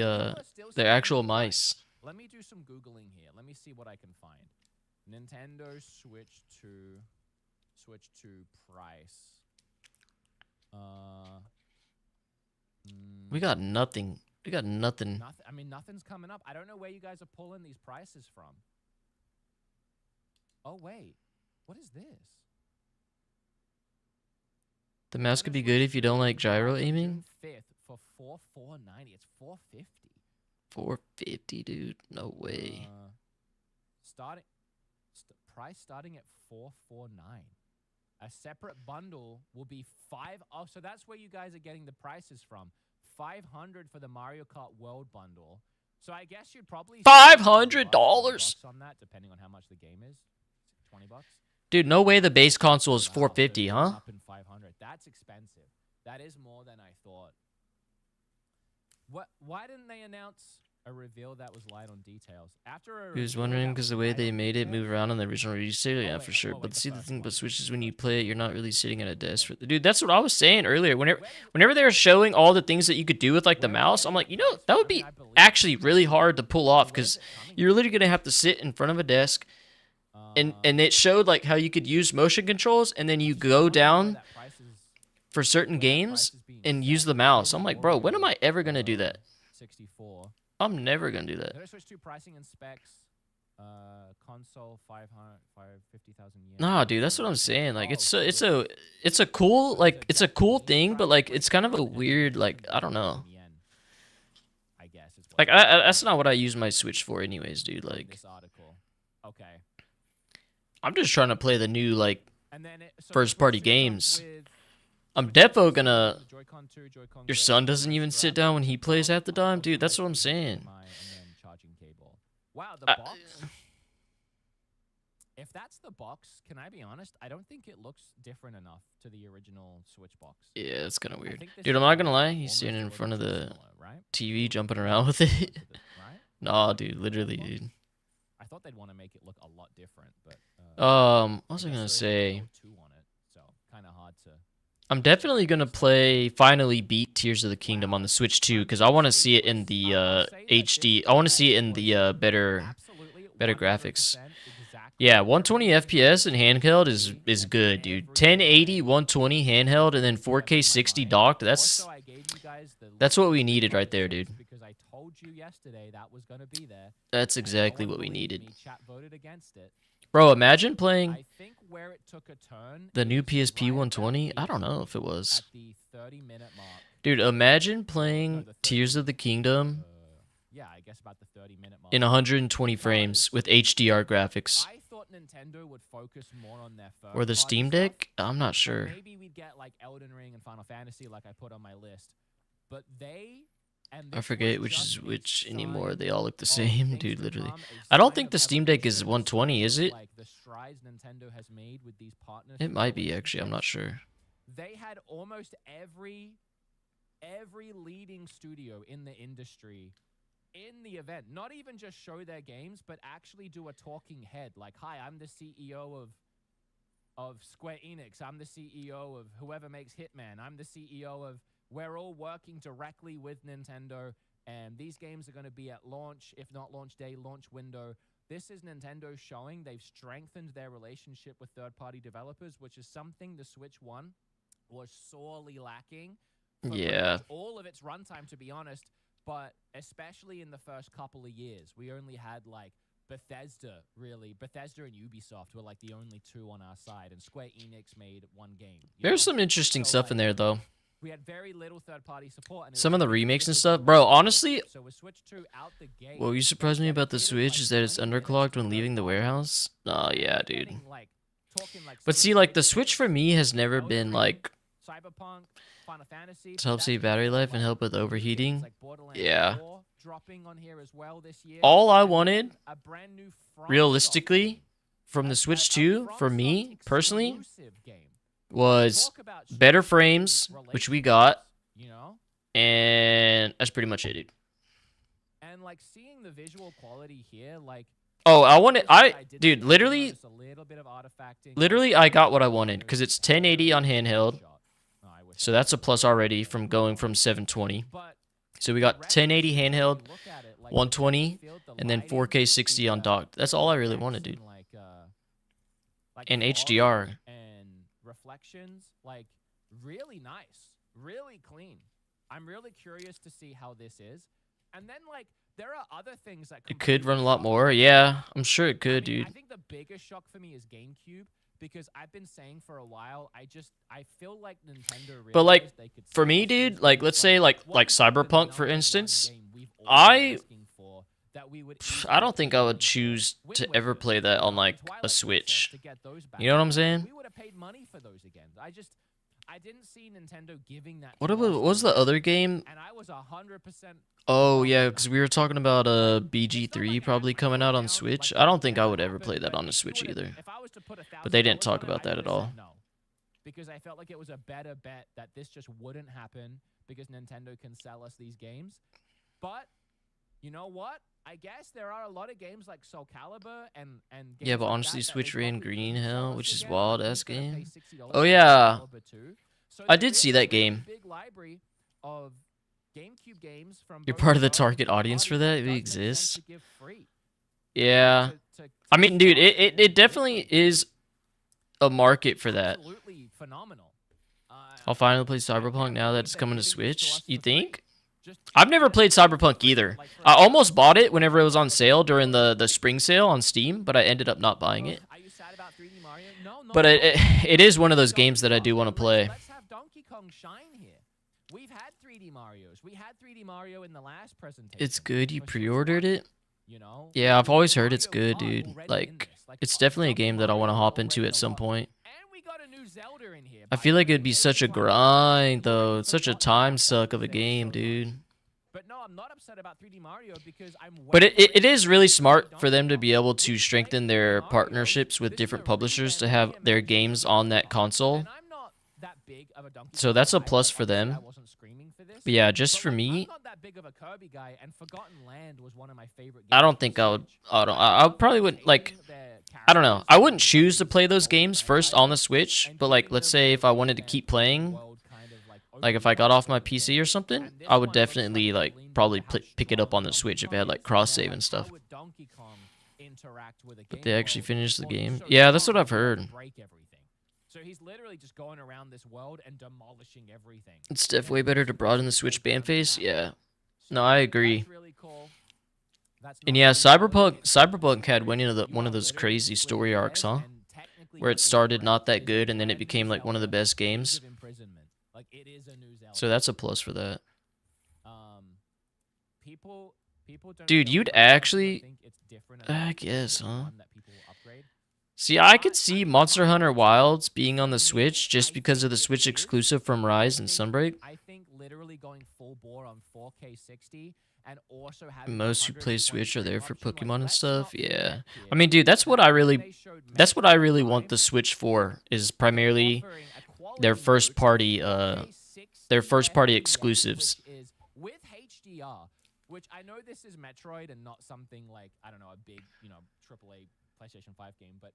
they're actual mice. Let me do some Googling here. Let me see what I can find. Nintendo Switch 2 price. We got nothing. We got nothing. I mean, nothing's coming up. I don't know where you guys are pulling these prices from. Oh, wait. What is this? The mouse could be good if you don't like gyro aiming. 5th for $4,490. It's $450. 450, dude. No way. Price starting at $449. A separate bundle will be Oh, so that's where you guys are getting the prices from. $500 for the Mario Kart World bundle. So I guess you'd probably $500 on that, depending on how much the game is. $20. Dude, no way the base console is 450, huh? Up in 500. That's expensive. That is more than I thought. Why didn't they announce a reveal that was light on details? He was wondering because the way they made it move around on the original release date, yeah, for sure. But see, the thing about Switch is when you play it, you're not really sitting at a desk. Dude, that's what I was saying earlier. Whenever they were showing all the things that you could do with like the mouse, I'm like, you know, that would be actually really hard to pull off because you're literally gonna have to sit in front of a desk, and it showed like how you could use motion controls, and then you go down for certain games and use the mouse. I'm like, bro, when am I ever gonna do that? 64. I'm never gonna do that. Nintendo Switch 2 pricing and specs. Console 50,000 yen. Nah, dude, that's what I'm saying. Like, it's a cool thing, but like it's kind of a weird, like, I don't know. I guess it's like that's not what I use my Switch for, anyways, dude. Like, okay. I'm just trying to play the new like first party games. I'm defo gonna. Your son doesn't even sit down when he plays half the time, dude. That's what I'm saying. Wow, the box. If that's the box, can I be honest? I don't think it looks different enough to the original Switch box. Yeah, it's kind of weird, dude. I'm not gonna lie. He's standing in front of the TV, jumping around with it. Nah, dude. Literally, dude. I thought they'd want to make it look a lot different, but. What was I gonna say? So kind of hard to. I'm definitely gonna finally beat Tears of the Kingdom on the Switch 2 because I want to see it in the HD. I want to see it in the better graphics. Yeah, 120 FPS in handheld is good, dude. 1080, 120 handheld, and then 4K 60 docked. That's what we needed right there, dude. Because I told you yesterday that was gonna be there. That's exactly what we needed. Chat voted against it. Bro, imagine playing I think where it took a turn the new PSP 120. I don't know if it was. At the 30-minute mark. Dude, imagine playing Tears of the Kingdom yeah, I guess about the 30-minute mark. in 120 frames with HDR graphics. I thought Nintendo would focus more on their first Or the Steam Deck? I'm not sure. Maybe we'd get like Elden Ring and Final Fantasy like I put on my list. But I forget which is which anymore. They all look the same, dude, literally. I don't think the Steam Deck is 120, is it? It might be, actually. I'm not sure. They had almost every leading studio in the industry in the event. Not even just show their games, but actually do a talking head. Like, hi, I'm the CEO of Square Enix. I'm the CEO of whoever makes Hitman. I'm the CEO of... We're all working directly with Nintendo, and these games are going to be at launch, if not launch day, launch window. This is Nintendo showing they've strengthened their relationship with third-party developers, which is something the Switch 1 was sorely lacking. For yeah. All of its runtime, to be honest, but especially in the first couple of years. We only had, like, Bethesda, really. Bethesda and Ubisoft were, like, the only two on our side, and Square Enix made one game. There's some interesting stuff in there, though. We had very little third-party support. And some of the remakes and stuff. Bro, honestly, so with Switch 2 out the gate, what you surprised me about the Switch is that it's underclocked when leaving the warehouse. Oh, yeah, dude. But see, like, the Switch for me has never been, like, Cyberpunk, Final Fantasy, to help save battery life and help with overheating. Yeah. Dropping on here as well this year. All I wanted, realistically, from the Switch 2, for me, personally, was better frames, which we got, and that's pretty much it, dude. And like seeing the visual quality here, like oh, dude, literally, I got what I wanted because it's 1080 on handheld, so that's a plus already from going from 720. So we got 1080 handheld, 120, and then 4K 60 on docked. That's all I really wanted, dude. And HDR. And reflections, like really nice, really clean. I'm really curious to see how this is. And then like there are other things that It could run a lot more. Yeah, I'm sure it could, dude. I think the biggest shock for me is GameCube, because I've been saying for a while, I feel like Nintendo realized But like they could for me, dude, like let's say like Cyberpunk for instance, I don't think I would choose to ever play that on like a Switch. You know what I'm saying? We would have paid money for those again. I didn't see Nintendo giving that. What was the other game? And I was 100%. Oh yeah, because we were talking about BG3 probably coming out on Switch. I don't think I would ever play that on a Switch either. But they didn't talk about that at all. No, because I felt like it was a better bet that this just wouldn't happen because Nintendo can sell us these games. But you know what? I guess there are a lot of games like Soul Calibur and yeah, but honestly, Switch ran Green Hell, which is wild ass game. Oh yeah, I did see that game. Big library of GameCube games from You're part of the target audience for that. It exists. Yeah, I mean, dude, it definitely is a market for that. Absolutely phenomenal. I'll finally play Cyberpunk now that it's coming to Switch. You think? I've never played Cyberpunk either. I almost bought it whenever it was on sale during the spring sale on Steam, but I ended up not buying it. But it is one of those games that I do want to play. Let's have Donkey Kong shine here. We've had 3D Marios. We had 3D Mario in the last presentation. It's good. You pre-ordered it? Yeah, I've always heard it's good, dude. Like, it's definitely a game that I want to hop into at some point. I feel like it'd be such a grind, though. It's such a time suck of a game, dude. But no, I'm not upset about 3D Mario because But it is really smart for them to be able to strengthen their partnerships with different publishers to have their games on that console. So that's a plus for them. But yeah, just for me, I don't think I would. I probably wouldn't like. I don't know. I wouldn't choose to play those games first on the Switch, but like, let's say if I wanted to keep playing, like if I got off my PC or something, I would definitely like probably pick it up on the Switch if it had like cross save and stuff. But they actually finished the game. Yeah, that's what I've heard. So he's literally just going around this world and demolishing everything. It's definitely way better to broaden the Switch ban face. Yeah. No, I agree. And yeah, Cyberpunk had one of those crazy story arcs, huh? Where it started not that good and then it became like one of the best games. So that's a plus for that. Dude, you'd actually, I guess, huh? See, I could see Monster Hunter Wilds being on the Switch just because of the Switch exclusive from Rise and Sunbreak. I think literally going full bore on 4K 60 and also having most who play Switch are there for Pokemon and stuff. Yeah, I mean, dude, that's what I really want the Switch for. Is primarily their first party exclusives. With HDR, which I know this is Metroid and not something like, I don't know, a big, AAA PlayStation 5 game, but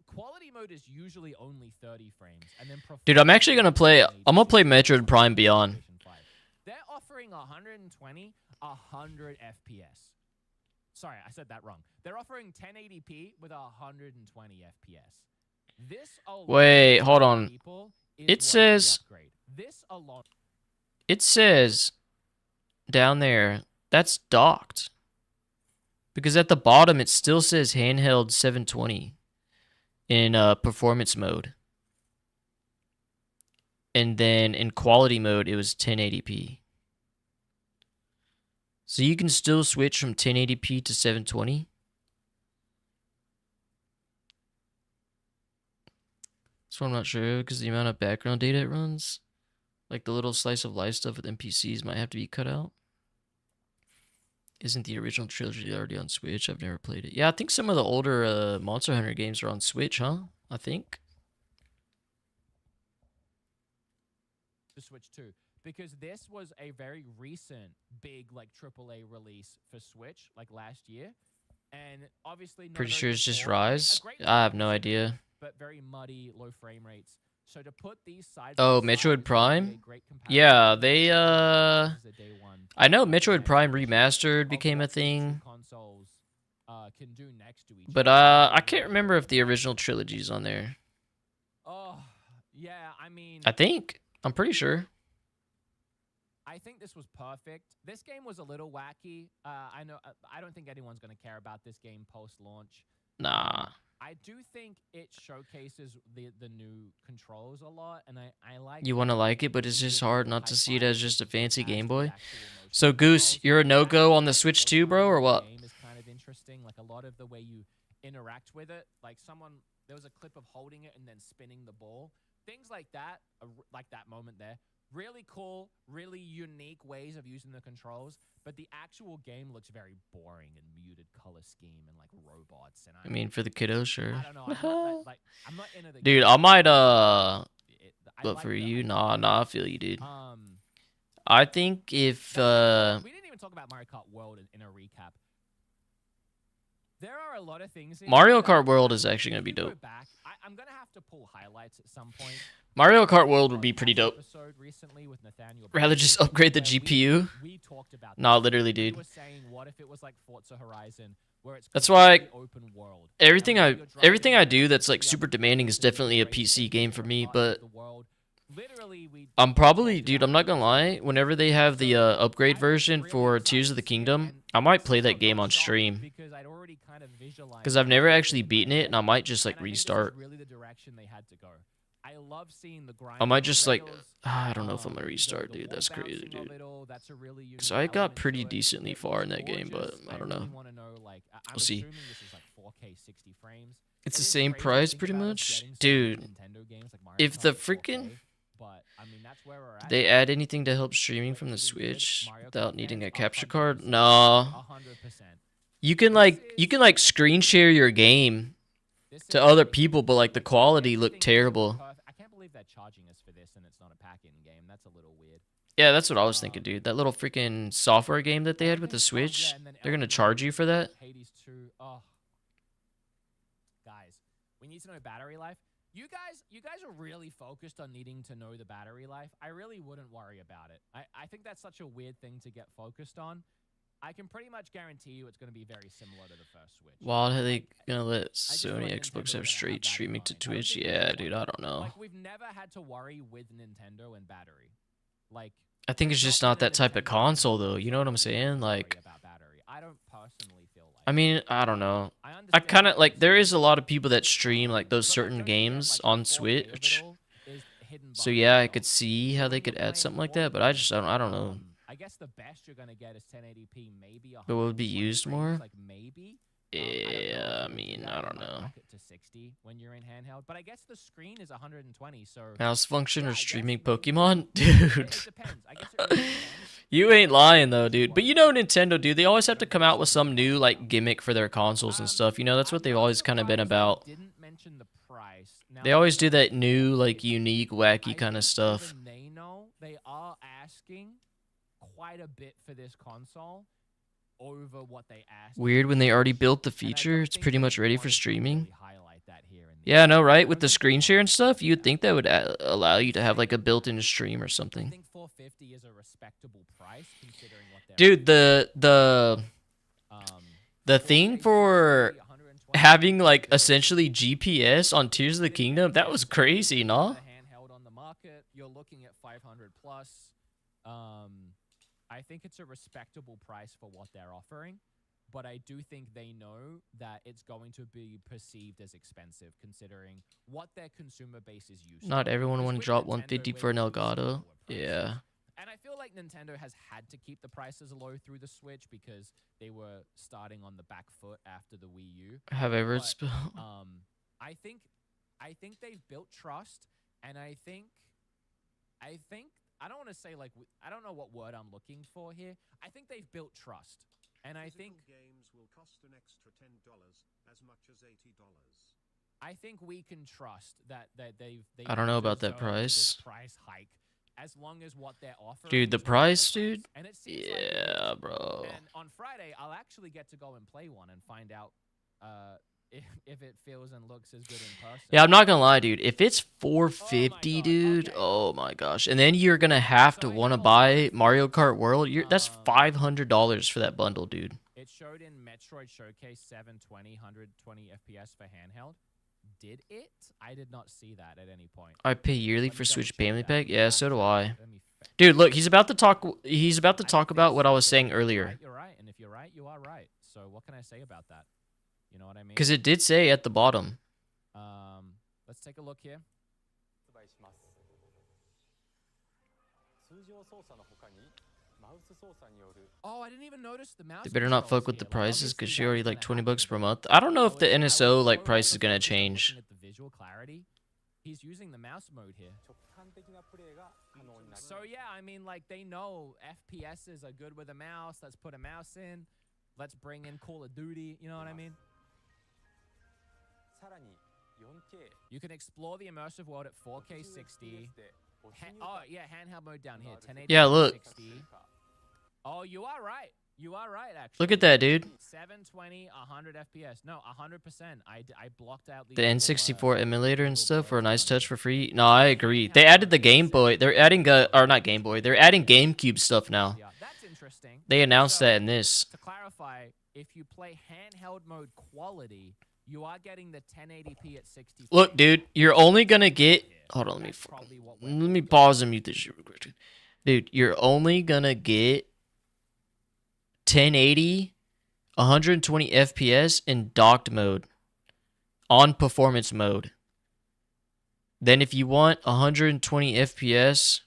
quality mode is usually only 30 frames. And then dude, I'm actually gonna play. I'm gonna play Metroid Prime Beyond. They're offering 120, 100 FPS. Sorry, I said that wrong. They're offering 1080p with 120 FPS. This wait, hold on. It says down there that's docked. Because at the bottom, it still says handheld 720 in performance mode. And then in quality mode, it was 1080p. So you can still switch from 1080p to 720. So I'm not sure, because the amount of background data it runs, like the little slice of life stuff with NPCs might have to be cut out. Isn't the original trilogy already on Switch? I've never played it. Yeah, I think some of the older Monster Hunter games are on Switch, huh? I think. The Switch 2. Because this was a very recent big like AAA release for Switch, like last year. And obviously pretty sure it's just Rise. I have no idea. But very muddy, low frame rates. So to put these side Oh, by side Metroid would be a Prime? great comparison. Yeah, This they is a day one. I know Metroid Prime Remastered became a thing. Consoles can do next to each But other. I can't remember if the original trilogy's on there. Oh, yeah, I mean, I think. I'm pretty sure. I think this was perfect. This game was a little wacky. I know. I don't think anyone's going to care about this game post-launch. Nah. I do think it showcases the new controls a lot, and I like. You want to like it, but it's just hard not to see it as just a fancy Game Boy. So Goose, you're a no-go on the Switch 2, bro, or what? The game is kind of interesting. Like a lot of the way you interact with it. Like there was a clip of holding it and then spinning the ball. Things like that, like that moment there. Really cool, really unique ways of using the controls, but the actual game looks very boring and muted color scheme and like robots. And I mean, for the kiddos, sure. I don't know. I'm not into the dude, game. I might but like for you, nah, I feel you, dude. Um, I think if we didn't even talk about Mario Kart World in a recap. There are a lot of things. Mario Kart World is actually gonna be dope. I'm gonna have to pull highlights at some point. Mario Kart World would be pretty dope. Rather just upgrade the GPU. Nah, literally, dude. That's why everything I do that's like super demanding is definitely a PC game for me. But I'm probably, dude, I'm not gonna lie. Whenever they have the upgrade version for Tears of the Kingdom, I might play that game on stream. Because I've never actually beaten it, and I might just like restart. I might just like, I don't know if I'm gonna restart, dude. That's crazy, dude. Because I got pretty decently far in that game, but I don't know. We'll see. It's the same price, pretty much, dude. If the freaking did they add anything to help streaming from the Switch without needing a capture card? No. You can like screen share your game to other people, but like the quality looked terrible. I can't believe they're charging us for this and it's not a pack-in game. That's a little weird. Yeah, that's what I was thinking, dude. That little freaking software game that they had with the Switch, they're gonna charge you for that? Hades 2. Oh. Guys, we need to know battery life. You guys are really focused on needing to know the battery life. I really wouldn't worry about it. I think that's such a weird thing to get focused on. I can pretty much guarantee you it's going to be very similar to the first Switch. Well, are they gonna let Sony Xbox have straight streaming to Twitch? Yeah, dude, I don't know. Like, we've never had to worry with Nintendo and battery. Like, I think it's just not that type of console, though. You know what I'm saying? Like, I don't personally feel like. I mean, I don't know. I kind of like. There is a lot of people that stream like those certain games on Switch. So yeah, I could see how they could add something like that, but I don't know. I guess the best you're gonna get is 1080p, maybe. But would be used more? Like maybe. Yeah, I mean, I don't know. To 60 when you're in handheld, but I guess the screen is 120. So mouse function or streaming Pokemon, dude. You ain't lying though, dude. But you know Nintendo, dude. They always have to come out with some new like gimmick for their consoles and stuff. You know, that's what they've always kind of been about. They always do that new, like, unique, wacky kind of stuff. They know they are asking quite a bit for this console over what they asked. Weird when they already built the feature. It's pretty much ready for streaming. Yeah, I know, right? With the screen share and stuff, you'd think that would allow you to have like a built-in stream or something. I think 450 is a respectable price considering what they're. Dude, the thing for having like essentially GPS on Tears of the Kingdom, that was crazy, no? Handheld on the market, you're looking at 500 plus. I think it's a respectable price for what they're offering, but I do think they know that it's going to be perceived as expensive considering what their consumer base is used to. Not everyone want to drop 150 for an Elgato. Yeah. And I feel like Nintendo has had to keep the prices low through the Switch because they were starting on the back foot after the Wii U. Have I ever but, I think they've built trust, and I think I don't want to say like I don't know what word I'm looking for here. I think they've built trust, and I think games will cost an extra $10, as much as $80. I think we can trust that they've I don't know about that price. Price hike, as long as what they're offering. Dude, the price, dude. And it seems yeah, bro. And on Friday, I'll actually get to go and play one and find out if it feels and looks as good in person. Yeah, I'm not gonna lie, dude. If it's 450, dude, oh my gosh. And then you're gonna have to want to buy Mario Kart World. That's $500 for that bundle, dude. It showed in Metroid Showcase 720, 120 FPS for handheld. Did it? I did not see that at any point. I pay yearly for Switch Family Pack. Yeah, so do I. Dude, look, he's about to talk. He's about to talk about what I was saying earlier. You're right, and if you're right, you are right. So what can I say about that? You know what I mean? Because it did say at the bottom. Let's take a look here. Oh, I didn't even notice the mouse. They better not fuck with the prices because she already like $20 per month. I don't know if the NSO like price is gonna change. At the visual clarity, he's using the mouse mode here. So yeah, I mean, like they know FPSs are good with a mouse. Let's put a mouse in. Let's bring in Call of Duty. You know what I mean? You can explore the immersive world at 4K 60. Oh yeah, handheld mode down here. 1080 Yeah, look. 60. Oh, you are right. You are right, actually. Look at that, dude. 720, 100 FPS. No, 100%. I blocked out The N64 emulator and stuff for a nice touch for free. No, I agree. They added the Game Boy. They're adding or not Game Boy. They're adding GameCube stuff now. That's interesting. They announced that in this. To clarify, if you play handheld mode quality, you are getting the 1080p at 60. Look, dude, you're only gonna get. Hold on, let me pause and mute this shit real quick. Dude, you're only gonna get 1080, 120 FPS in docked mode, on performance mode. Then if you want 120 FPS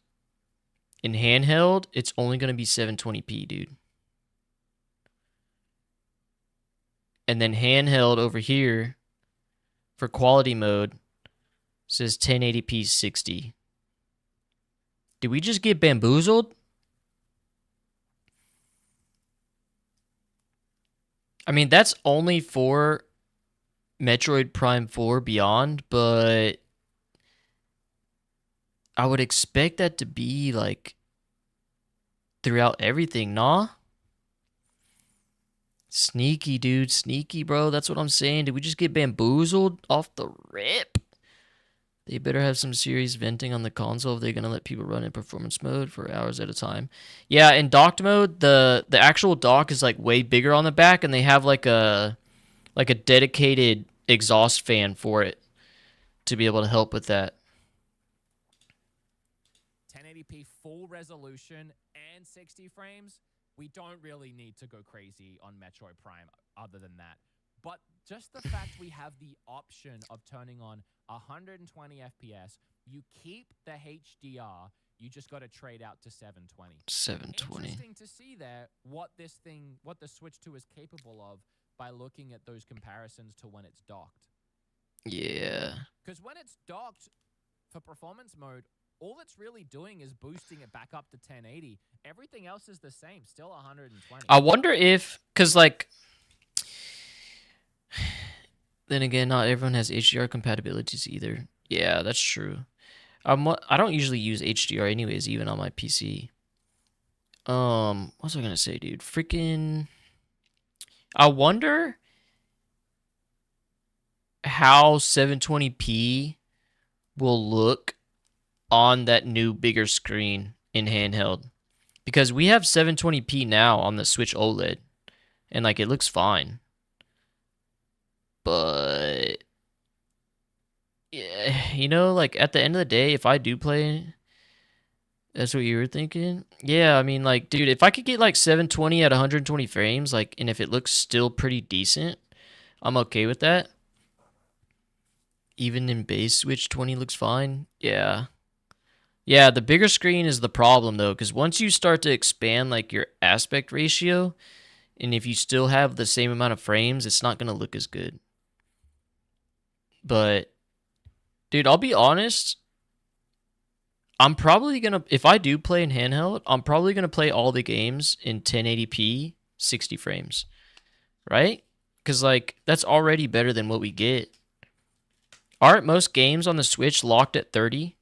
in handheld, it's only gonna be 720p, dude. And then handheld over here for quality mode says 1080p 60. Did we just get bamboozled? I mean, that's only for Metroid Prime 4 Beyond, but I would expect that to be like throughout everything, nah? Sneaky, dude. Sneaky, bro. That's what I'm saying. Did we just get bamboozled off the rip? They better have some serious venting on the console if they're going to let people run in performance mode for hours at a time. Yeah, in docked mode, the actual dock is like way bigger on the back, and they have like a dedicated exhaust fan for it to be able to help with that. 1080p full resolution and 60 frames. We don't really need to go crazy on Metroid Prime other than that. But just the fact we have the option of turning on 120 FPS, you keep the HDR, you just got to trade out to 720. 720. Interesting to see there what the Switch 2 is capable of by looking at those comparisons to when it's docked. Yeah. Because when it's docked for performance mode, all it's really doing is boosting it back up to 1080. Everything else is the same, still 120. I wonder if, because like, then again, not everyone has HDR compatibilities either. Yeah, that's true. I don't usually use HDR anyways, even on my PC. What was I gonna say, dude? Freaking, I wonder how 720p will look on that new bigger screen in handheld, because we have 720p now on the Switch OLED, and like it looks fine. But yeah, you know, like at the end of the day, if I do play, that's what you were thinking. Yeah, I mean, like, dude, if I could get like 720 at 120 frames, like, and if it looks still pretty decent, I'm okay with that. Even in base Switch 20 looks fine. Yeah. Yeah, the bigger screen is the problem though, because once you start to expand like your aspect ratio, and if you still have the same amount of frames, it's not gonna look as good. But dude, I'll be honest, I'm probably gonna, if I do play in handheld, I'm probably gonna play all the games in 1080p 60 frames, right? Because like that's already better than what we get. Aren't most games on the Switch locked at 30?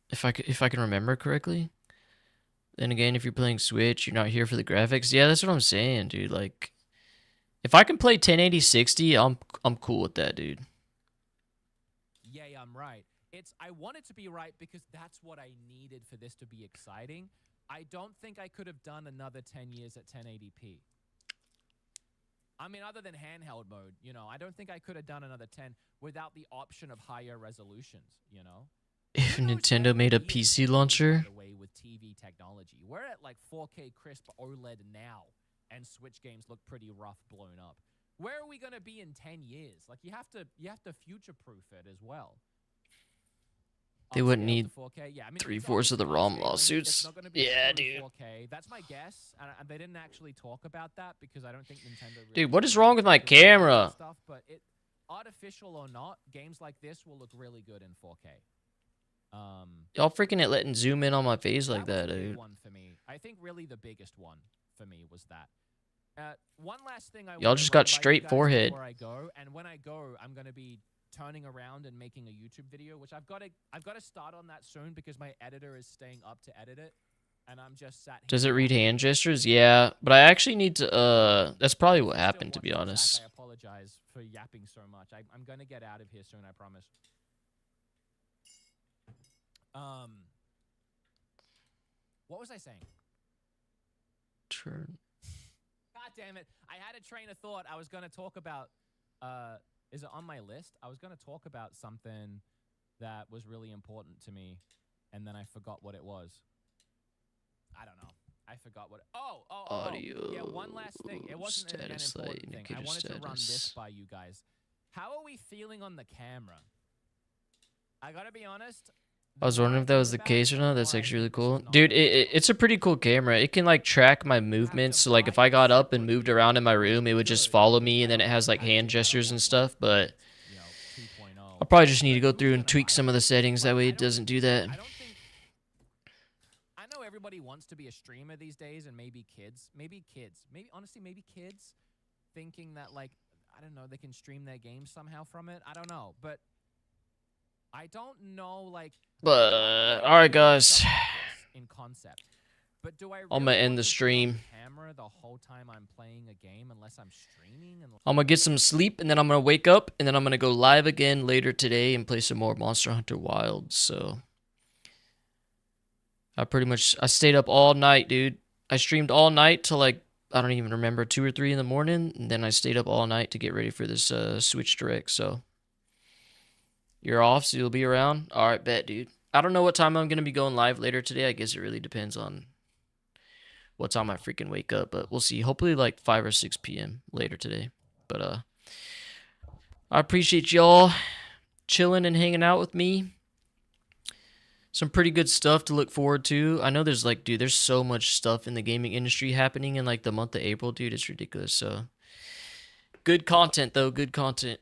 If I can remember correctly. Then again, if you're playing Switch, you're not here for the graphics. Yeah, that's what I'm saying, dude. Like, If I can play 1080 60, I'm cool with that, dude. Yay, I'm right. I want it to be right because that's what I needed for this to be exciting. I don't think I could have done another 10 years at 1080p. I mean, other than handheld mode, you know, I don't think I could have done another 10 without the option of higher resolutions, you know? If Nintendo made a PC launcher, Away with TV technology. We're at like 4K crisp OLED now, and Switch games look pretty rough blown up. Where are we going to be in 10 years? Like you have to future-proof it as well. they wouldn't need 4K. Yeah, I mean, 3/4 of the ROM lawsuits. Yeah, dude. 4K. That's my guess. And they didn't actually talk about that because I don't think Nintendo really Dude, what is wrong with my camera? stuff, but artificial or not, games like this will look really good in 4K. Y'all freaking it letting zoom in on my face like that, dude. One for me. I think really the biggest one for me was that. One last thing I Y'all just got straight forehead. Before I go, and when I go, I'm gonna be turning around and making a YouTube video, which I've got to start on that soon because my editor is staying up to edit it, and I'm just sat here. Does it read hand gestures? Yeah, but I actually need to. That's probably what happened, to be honest. I apologize for yapping so much. I'm gonna get out of here soon. I promise. What was I saying? Turn. God damn it! I had a train of thought. I was gonna talk about. Is it on my list? I was gonna talk about something that was really important to me, and then I forgot what it was. I don't know. I forgot what. Audio. Yeah, one last thing. It wasn't an important thing. I wanted to run this by you guys. How are we feeling on the camera? I gotta be honest. I was wondering if that was the case or not. That's actually really cool. Dude, it's a pretty cool camera. It can, like, track my movements. So, like, if I got up and moved around in my room, it would just follow me, and then it has, like, hand gestures and stuff. But I'll probably just need to go through and tweak some of the settings. That way it doesn't do that. I know everybody wants to be a streamer these days, and maybe kids, honestly, maybe kids thinking that, like, I don't know, they can stream their games somehow from it. I don't know, but I don't know, like. But all right, guys. In concept, but do I? Really I'm gonna end the stream. Camera the whole time I'm playing a game, unless I'm streaming. And I'm gonna get some sleep, and then I'm gonna wake up, and then I'm gonna go live again later today and play some more Monster Hunter Wilds. So I stayed up all night, dude. I streamed all night till like I don't even remember 2 or 3 in the morning, and then I stayed up all night to get ready for this Switch Direct. So. You're off, so you'll be around? All right, bet, dude. I don't know what time I'm going to be going live later today. I guess it really depends on what time I freaking wake up, but we'll see. Hopefully like 5 or 6 p.m. later today. But I appreciate y'all chilling and hanging out with me. Some pretty good stuff to look forward to. I know there's like, dude, there's so much stuff in the gaming industry happening in like the month of April, dude. It's ridiculous. So good content, though. Good content.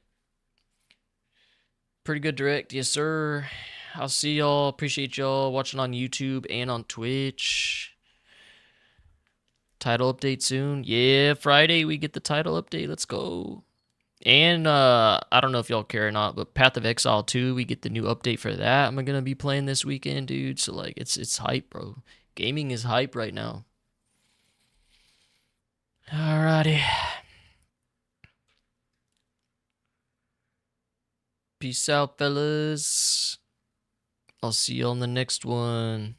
Pretty good direct, yes sir. I'll see y'all. Appreciate y'all watching on YouTube and on Twitch. Title update soon. Yeah, Friday we get the title update. Let's go. And I don't know if y'all care or not, but Path of Exile 2, we get the new update for that. I'm gonna be playing this weekend, dude. So like it's hype, bro. Gaming is hype right now. Alrighty. Peace out, fellas. I'll see you on the next one.